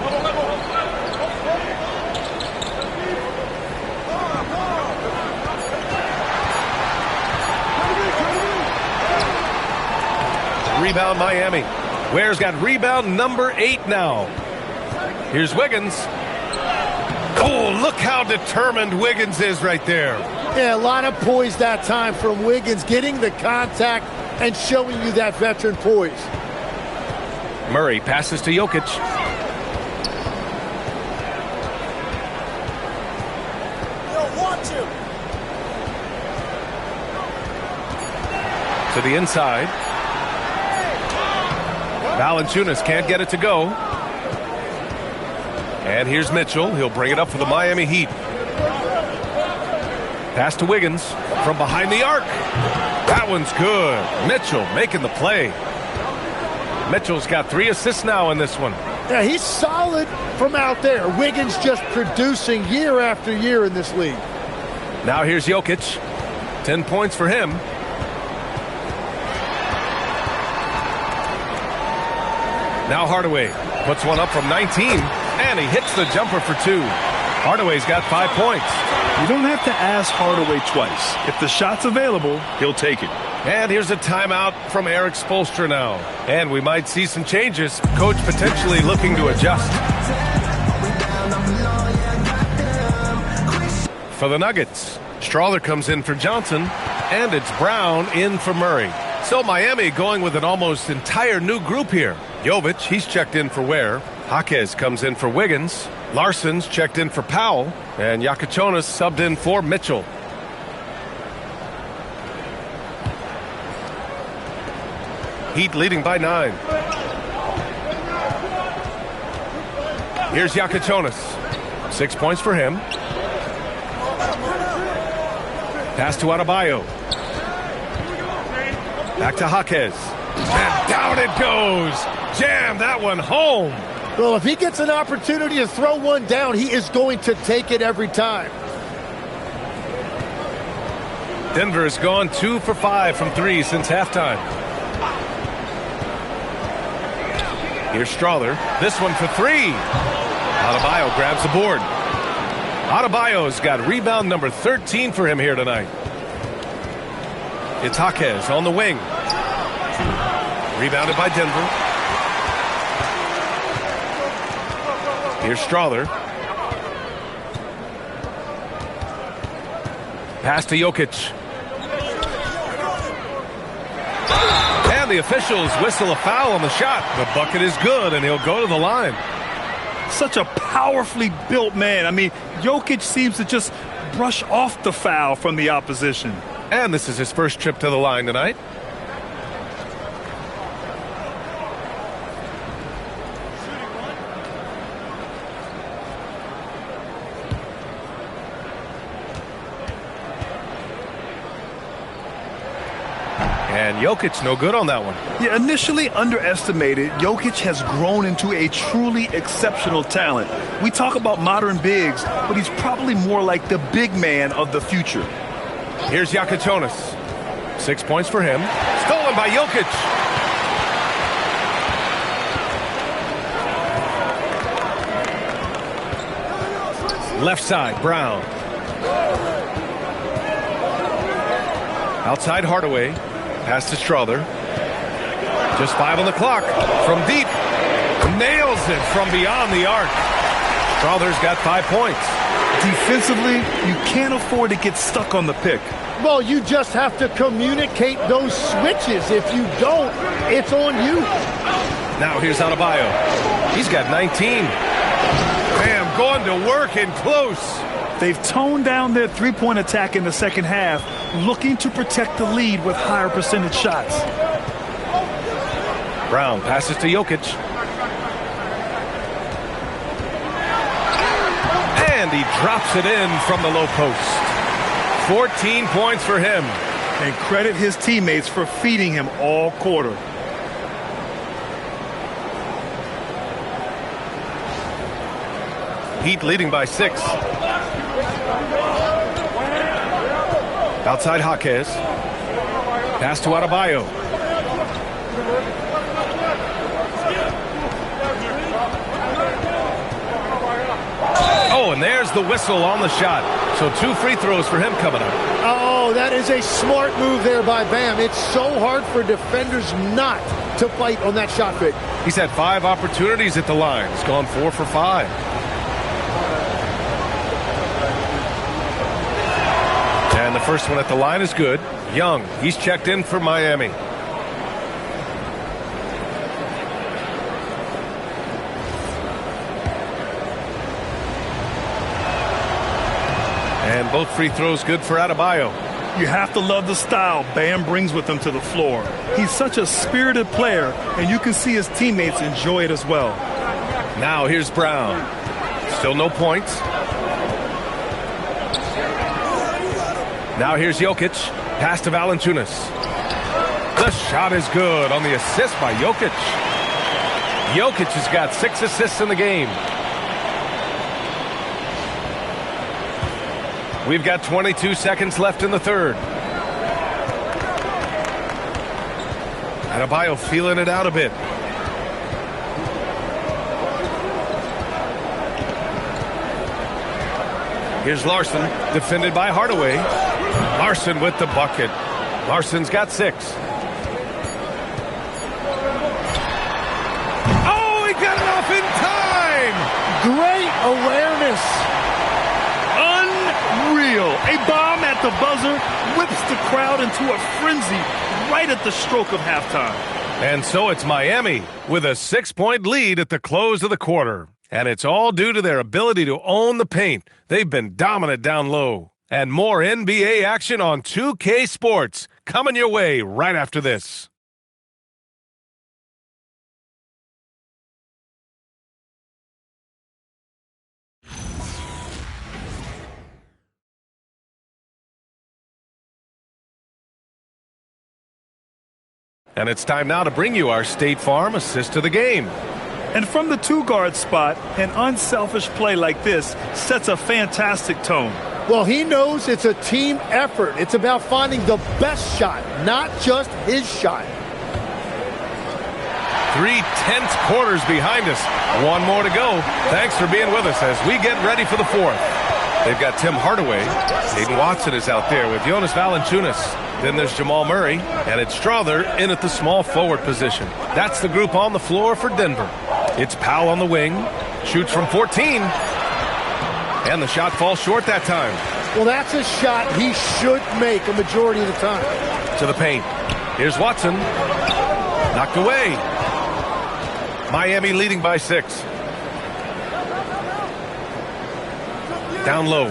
Rebound Miami. Ware's got rebound number 8 now. Here's Wiggins. Oh, look how determined Wiggins is right there. Yeah, a lot of poise that time from Wiggins, getting the contact and showing you that veteran poise. Murray passes to Jokic. To the inside. Valanciunas can't get it to go. And here's Mitchell. He'll bring it up for the Miami Heat. Pass to Wiggins from behind the arc. That one's good. Mitchell making the play. Mitchell's got 3 assists now in this one. Yeah, he's solid from out there. Wiggins just producing year after year in this league. Now here's Jokic. 10 points for him. Now Hardaway puts one up from 19, and he hits the jumper for 2. Hardaway's got 5 points. You don't have to ask Hardaway twice. If the shot's available, he'll take it. And here's a timeout from Eric Spoelstra now. And we might see some changes. Coach potentially looking to adjust. For the Nuggets, Strawther comes in for Johnson, and it's Brown in for Murray. So Miami going with an almost entire new group here. Jovic, he's checked in for Ware. Jaquez comes in for Wiggins. Larson's checked in for Powell. And Yakachonis subbed in for Mitchell. Heat leading by 9. Here's Yakachonis. 6 points for him. Pass to Adebayo. Back to Jaquez. And down it goes. Jam that one home. Well, if he gets an opportunity to throw one down, he is going to take it every time. Denver has gone 2 for 5 from 3 since halftime. Here's Strawther. This one for 3. Adebayo grabs the board. Adebayo's got rebound number 13 for him here tonight. It's Jaquez on the wing. Rebounded by Denver. Here's Strawther. Pass to Jokic. And the officials whistle a foul on the shot. The bucket is good, and he'll go to the line. Such a powerfully built man. I mean, Jokic seems to just brush off the foul from the opposition. And this is his first trip to the line tonight. And Jokic no good on that one. Yeah, initially underestimated, Jokic has grown into a truly exceptional talent. We talk about modern bigs, but he's probably more like the big man of the future. Here's Yakachonis. 6 points for him. Stolen by Jokic. Left side, Brown. Outside Hardaway. Pass to Strawther. Just 5 on the clock. From deep. Nails it from beyond the arc. Strawther's got 5 points. Defensively, you can't afford to get stuck on the pick. Well, you just have to communicate those switches. If you don't, it's on you. Now here's Adebayo. He's got 19. Bam, going to work and close. They've toned down their three-point attack in the second half, looking to protect the lead with higher percentage shots. Brown passes to Jokic. And he drops it in from the low post. 14 points for him. And credit his teammates for feeding him all quarter. Heat leading by 6. Outside Jaquez. Pass to Adebayo. Oh, and there's the whistle on the shot. So 2 free throws for him coming up. Oh, that is a smart move there by Bam. It's so hard for defenders not to fight on that shot fake. He's had 5 opportunities at the line. He's gone 4 for 5. And the first one at the line is good. Young, he's checked in for Miami. And both free throws good for Adebayo. You have to love the style Bam brings with him to the floor. He's such a spirited player, and you can see his teammates enjoy it as well. Now here's Brown. Still no points. Now here's Jokic. Pass to Valanciunas. The shot is good on the assist by Jokic. Jokic has got 6 assists in the game. We've got 22 seconds left in the third. Adebayo feeling it out a bit. Here's Larson, defended by Hardaway. Larson with the bucket. Larson's got 6. Oh, he got it off in time! Great awareness. Unreal. A bomb at the buzzer whips the crowd into a frenzy right at the stroke of halftime. And so it's Miami with a 6-point lead at the close of the quarter. And it's all due to their ability to own the paint. They've been dominant down low. And more NBA action on 2K Sports coming your way right after this. And it's time now to bring you our State Farm assist of the game. And from the 2-guard spot, an unselfish play like this sets a fantastic tone. Well, he knows it's a team effort. It's about finding the best shot, not just his shot. 3 tense quarters behind us. 1 more to go. Thanks for being with us as we get ready for the 4th. They've got Tim Hardaway. Aiden Watson is out there with Jonas Valanciunas. Then there's Jamal Murray, and it's Strother in at the small forward position. That's the group on the floor for Denver. It's Powell on the wing, shoots from 14, and the shot falls short that time. Well, that's a shot he should make a majority of the time. To the paint. Here's Watson. Knocked away. Miami leading by 6. Down low.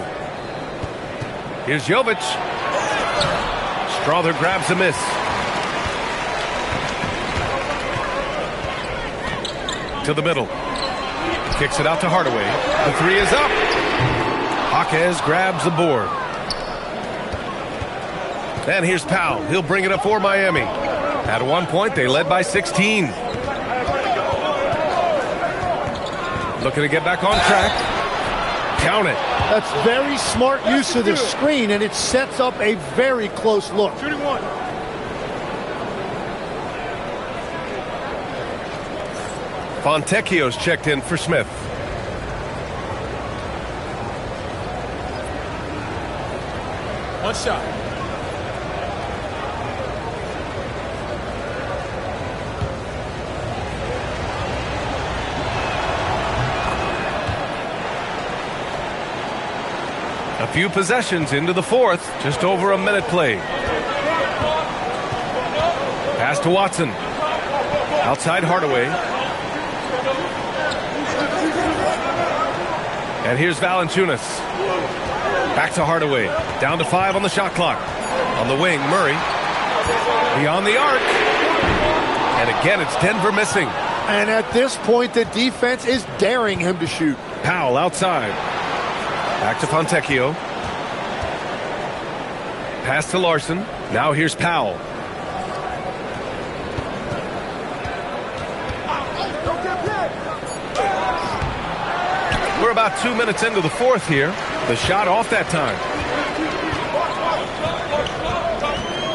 Here's Jovic. Strother grabs a miss. To the middle. Kicks it out to Hardaway. The 3 is up. Jaquez grabs the board. And here's Powell. He'll bring it up for Miami. At one point, they led by 16. Looking to get back on track. Count it. That's very smart use of the screen, and it sets up a very close look. Shooting 1. Fontecchio's checked in for Smith. One shot. A few possessions into the 4th, just over a minute played. Pass to Watson. Outside Hardaway. And here's Valanciunas. Back to Hardaway. Down to 5 on the shot clock. On the wing, Murray. Beyond the arc. And again, it's Denver missing. And at this point, the defense is daring him to shoot. Powell outside. Back to Fontecchio. Pass to Larson. Now here's Powell. We're about 2 minutes into the 4th here. The shot off that time.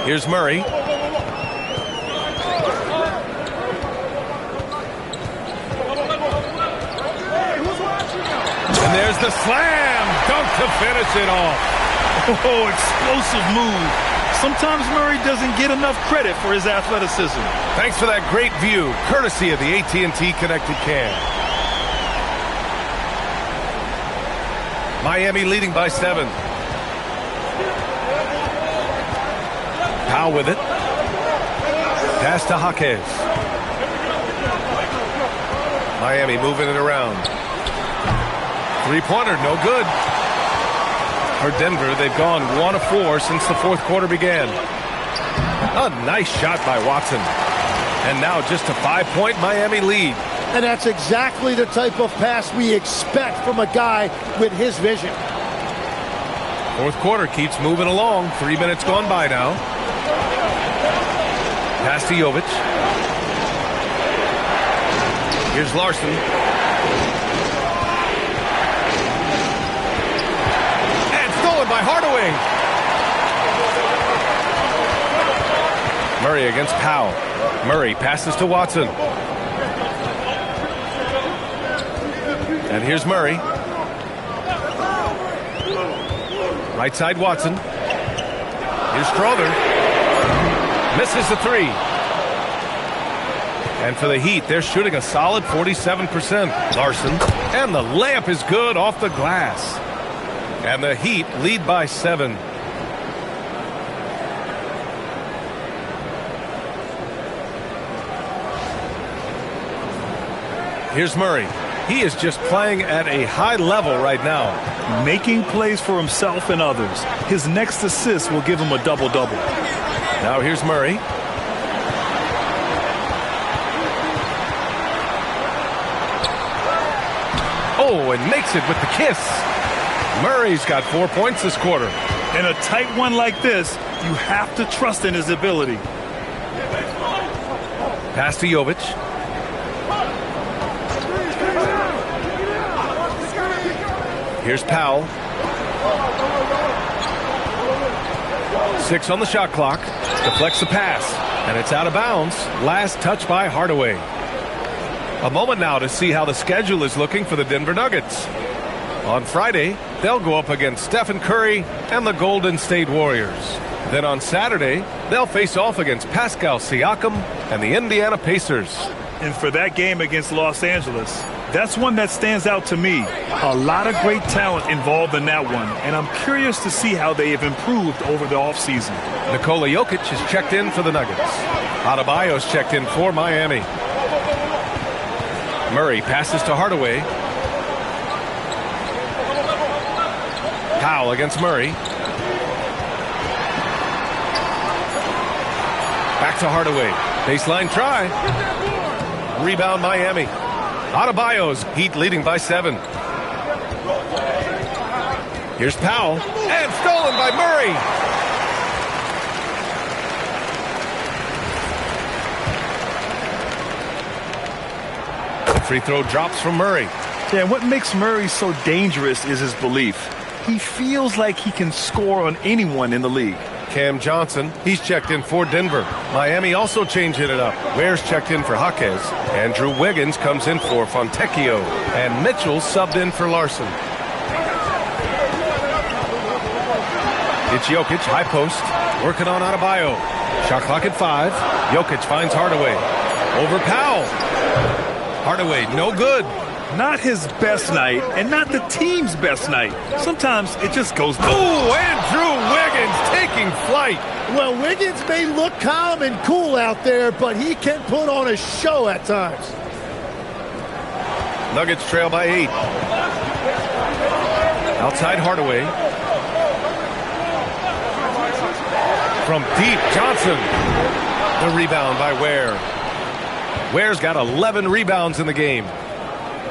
Here's Murray. And there's the slam dunk to finish it off. Oh, explosive move. Sometimes Murray doesn't get enough credit for his athleticism. Thanks for that great view, courtesy of the AT&T Connected Cam. Miami leading by 7. Powell with it. Pass to Jaquez. Miami moving it around. 3-pointer, no good. For Denver, they've gone 1 of 4 since the 4th quarter began. A nice shot by Watson. And now just a 5-point Miami lead. And that's exactly the type of pass we expect from a guy with his vision. Fourth quarter keeps moving along. 3 minutes gone by now. Pass to Jovic. Here's Larson. And stolen by Hardaway. Murray against Powell. Murray passes to Watson. And here's Murray. Right side Watson. Here's Strother. Misses the three. And for the Heat, they're shooting a solid 47%. Larson. And the layup is good off the glass. And the Heat lead by 7. Here's Murray. He is just playing at a high level right now. Making plays for himself and others. His next assist will give him a double-double. Now here's Murray. Oh, and makes it with the kiss. Murray's got 4 points this quarter. In a tight one like this, you have to trust in his ability. Pass to Jovic. Here's Powell. 6 on the shot clock. Deflects the pass. And it's out of bounds. Last touch by Hardaway. A moment now to see how the schedule is looking for the Denver Nuggets. On Friday, they'll go up against Stephen Curry and the Golden State Warriors. Then on Saturday, they'll face off against Pascal Siakam and the Indiana Pacers. And for that game against Los Angeles, that's one that stands out to me. A lot of great talent involved in that one, and I'm curious to see how they have improved over the offseason. Nikola Jokic is checked in for the Nuggets. Adebayo's checked in for Miami. Murray passes to Hardaway. Powell against Murray. Back to Hardaway. Baseline try. Rebound Miami. Adebayo's Heat leading by 7. Here's Powell. And stolen by Murray. The free throw drops from Murray. Yeah, and what makes Murray so dangerous is his belief. He feels like he can score on anyone in the league. Cam Johnson, he's checked in for Denver. Miami also changing it up. Ware's checked in for Jaquez. Andrew Wiggins comes in for Fontecchio. And Mitchell subbed in for Larson. It's Jokic, high post, working on Adebayo. Shot clock at 5. Jokic finds Hardaway. Over Powell. Hardaway, no good. Not his best night, and not the team's best night. Sometimes it just goes... Oh, Andrew Wiggins taking flight. Well, Wiggins may look calm and cool out there, but he can put on a show at times. Nuggets trail by 8. Outside Hardaway. From deep, Johnson. The rebound by Ware. Ware's got 11 rebounds in the game.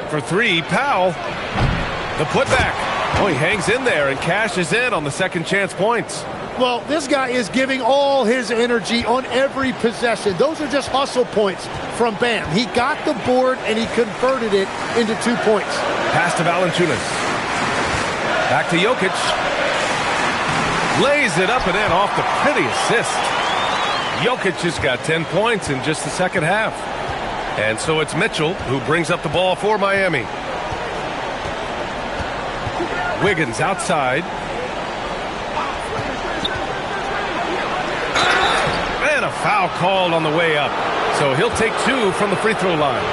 For 3, Powell. The putback. Oh, he hangs in there and cashes in on the second chance points. Well, this guy is giving all his energy on every possession. Those are just hustle points from Bam. He got the board and he converted it into 2 points. Pass to Valanciunas. Back to Jokic. Lays it up and in off the pretty assist. Jokic just got 10 points in just the second half. And so it's Mitchell who brings up the ball for Miami. Wiggins outside. And a foul called on the way up. So he'll take 2 from the free throw line.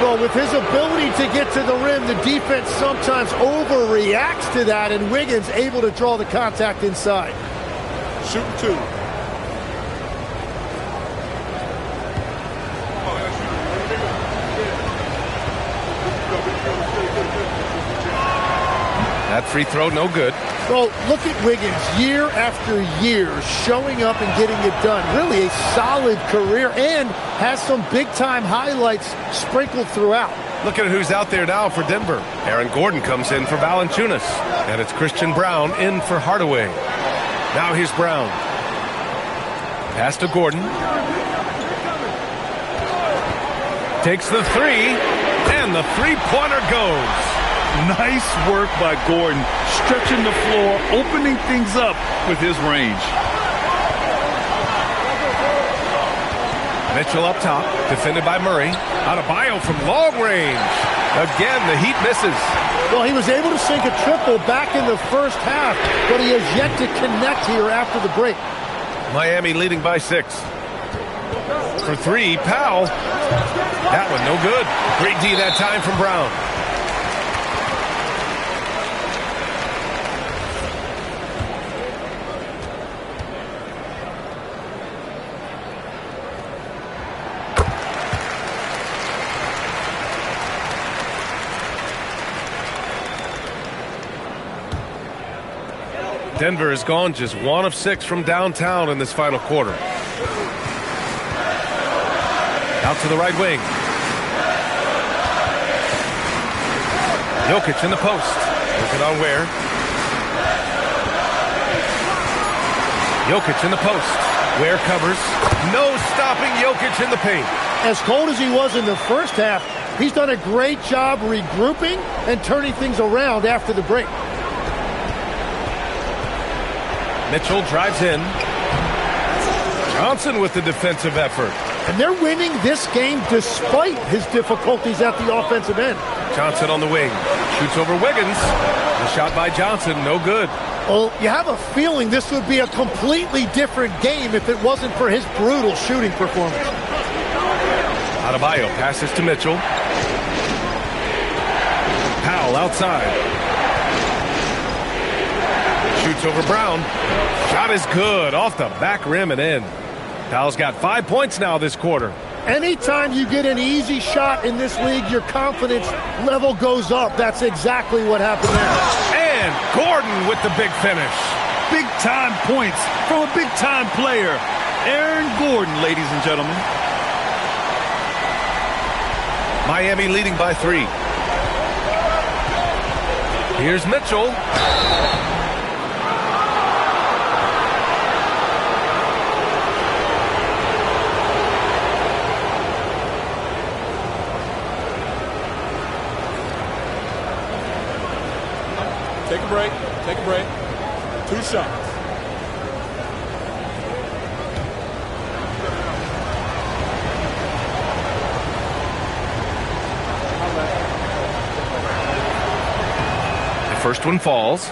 Well, with his ability to get to the rim, the defense sometimes overreacts to that, and Wiggins able to draw the contact inside. Shooting 2. That free throw, no good. Well, look at Wiggins, year after year, showing up and getting it done. Really a solid career, and has some big-time highlights sprinkled throughout. Look at who's out there now for Denver. Aaron Gordon comes in for Valanciunas, and it's Christian Brown in for Hardaway. Now here's Brown. Pass to Gordon. Takes the three, and the three-pointer goes. Nice work by Gordon, stretching the floor, opening things up with his range. Mitchell up top, defended by Murray. Adebayo from long range. Again, the Heat misses. Well, he was able to sink a triple back in the first half, but he has yet to connect here after the break. Miami leading by 6. For 3, Powell. That one no good. Great D that time from Brown. Denver has gone just 1 of 6 from downtown in this final quarter. Out to the right wing. Jokic in the post. Working on Ware. Jokic in the post. Ware covers. No stopping Jokic in the paint. As cold as he was in the first half, he's done a great job regrouping and turning things around after the break. Mitchell drives in. Johnson with the defensive effort. And they're winning this game despite his difficulties at the offensive end. Johnson on the wing. Shoots over Wiggins. The shot by Johnson, no good. Well, you have a feeling this would be a completely different game if it wasn't for his brutal shooting performance. Adebayo passes to Mitchell. Powell outside. Shoots over Brown. Shot is good. Off the back rim and in. Powell's got 5 points now this quarter. Anytime you get an easy shot in this league, your confidence level goes up. That's exactly what happened there. And Gordon with the big finish. Big-time points from a big-time player. Aaron Gordon, ladies and gentlemen. Miami leading by 3. Here's Mitchell. Take a break. Take a break. 2 shots. The first one falls.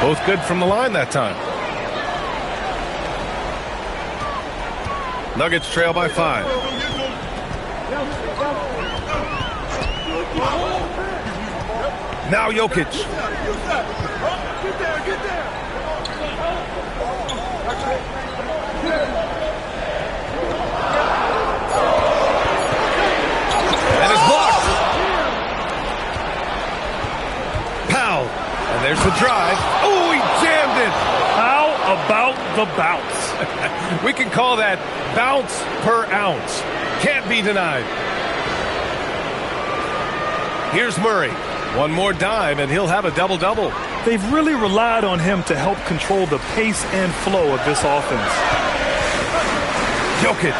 Both good from the line that time. Nuggets trail by 5. Now Jokic. And it's blocked. Powell. And there's the drive. Oh, he jammed it. How about the bounce? We can call that bounce per ounce. Can't be denied. Here's Murray. One more dime, and he'll have a double-double. They've really relied on him to help control the pace and flow of this offense. Jokic.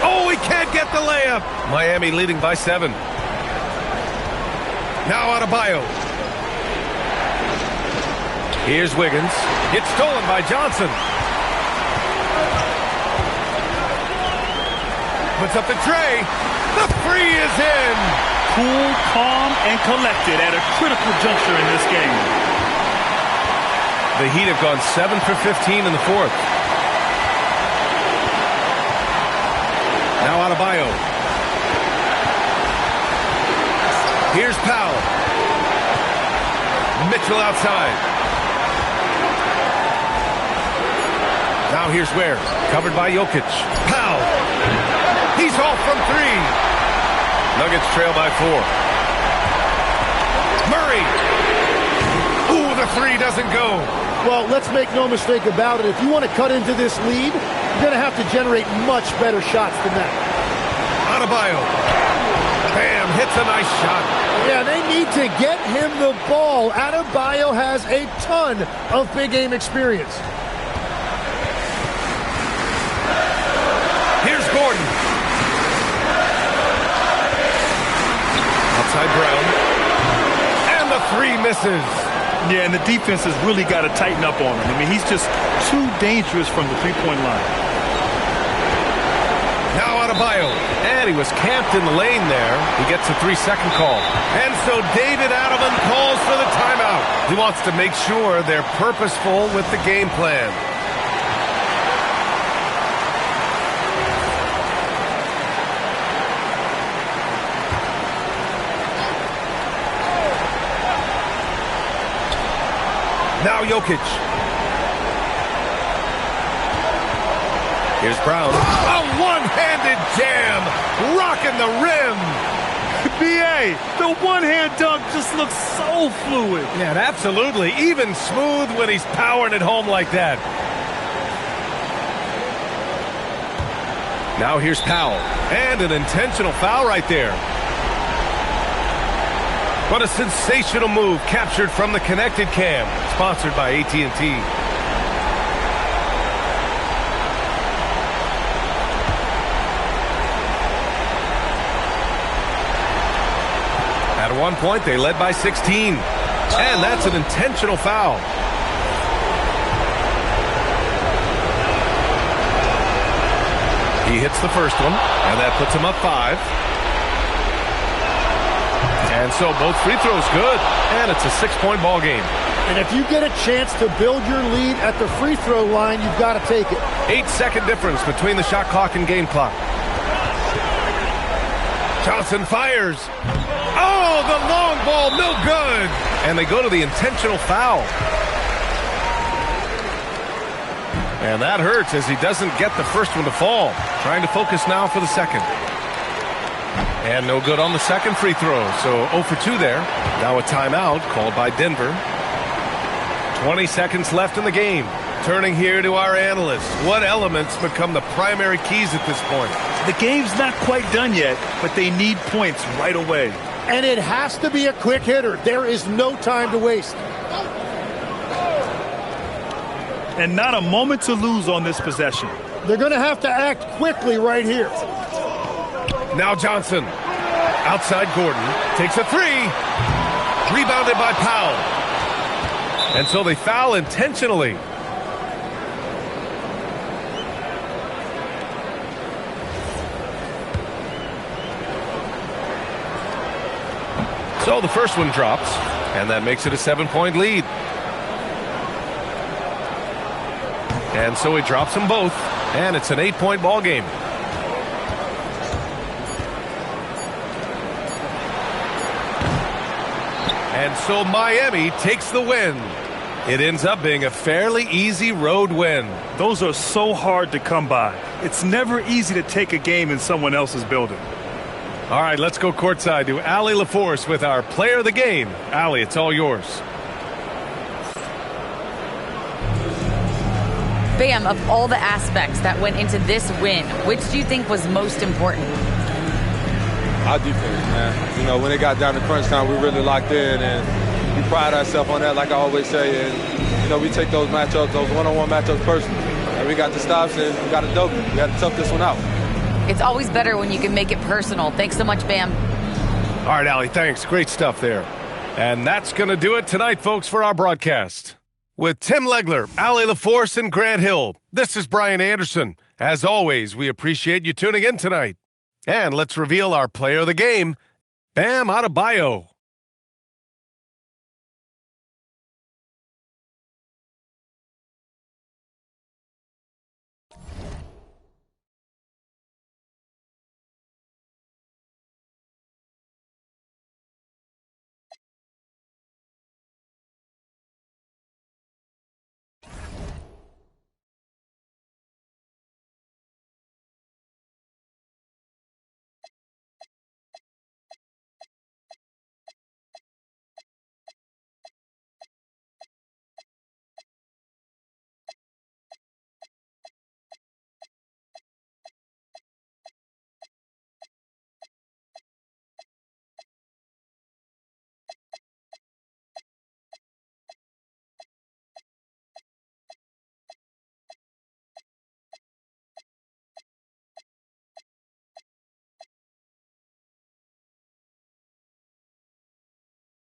Oh, he can't get the layup. Miami leading by 7. Now Adebayo. Here's Wiggins. It's stolen by Johnson. Puts up the tray. The three is in. Cool, calm, and collected at a critical juncture in this game. The Heat have gone 7 for 15 in the fourth. Now Adebayo. Here's Powell. Mitchell outside. Now here's Ware, covered by Jokic. Powell. He's off from three. Nuggets trail by 4. Murray. Ooh, the three doesn't go. Well, let's make no mistake about it. If you want to cut into this lead, you're going to have to generate much better shots than that. Adebayo. Bam, hits a nice shot. Yeah, they need to get him the ball. Adebayo has a ton of big game experience. Here's Gordon. Outside Brown. And the three misses. Yeah, and the defense has really got to tighten up on him. I mean, he's just too dangerous from the three-point line. Now Adebayo. And he was camped in the lane there. He gets a 3-second call. And so David Adelman calls for the timeout. He wants to make sure they're purposeful with the game plan. Now Jokic. Here's Brown. A one-handed jam. Rocking the rim. B.A., the one-hand dunk just looks so fluid. Yeah, absolutely. Even smooth when he's powering it home like that. Now here's Powell. And an intentional foul right there. What a sensational move captured from the connected cam. Sponsored by AT&T. At one point, they led by 16. And that's an intentional foul. He hits the first one, and that puts him up 5. And so both free throws good, and it's a 6-point ball game. And if you get a chance to build your lead at the free throw line, you've got to take it. 8-second difference between the shot clock and game clock. Johnson fires. Oh, the long ball, no good. And they go to the intentional foul. And that hurts as he doesn't get the first one to fall. Trying to focus now for the second. And no good on the second free throw. So 0 for 2 there. Now a timeout called by Denver. 20 seconds left in the game. Turning here to our analysts. What elements become the primary keys at this point? The game's not quite done yet, but they need points right away. And it has to be a quick hitter. There is no time to waste. And not a moment to lose on this possession. They're going to have to act quickly right here. Now Johnson. Outside Gordon. Takes a 3. Rebounded by Powell. And so they foul intentionally. So the first one drops, and that makes it a 7-point lead. And so he drops them both, and it's an 8-point ball game. And so Miami takes the win. It ends up being a fairly easy road win. Those are so hard to come by. It's never easy to take a game in someone else's building. All right, let's go courtside to Allie LaForce with our player of the game. Allie, it's all yours. Bam, of all the aspects that went into this win, which do you think was most important? Our defense, man. You know, when it got down to crunch time, we really locked in, and we pride ourselves on that, like I always say. And, you know, we take those matchups, those one-on-one matchups personally. And we got the stops, and we got to dope it. We got to tough this one out. It's always better when you can make it personal. Thanks so much, Bam. All right, Allie, thanks. Great stuff there. And that's going to do it tonight, folks, for our broadcast. With Tim Legler, Allie LaForce, and Grant Hill, this is Brian Anderson. As always, we appreciate you tuning in tonight. And let's reveal our player of the game, Bam Adebayo.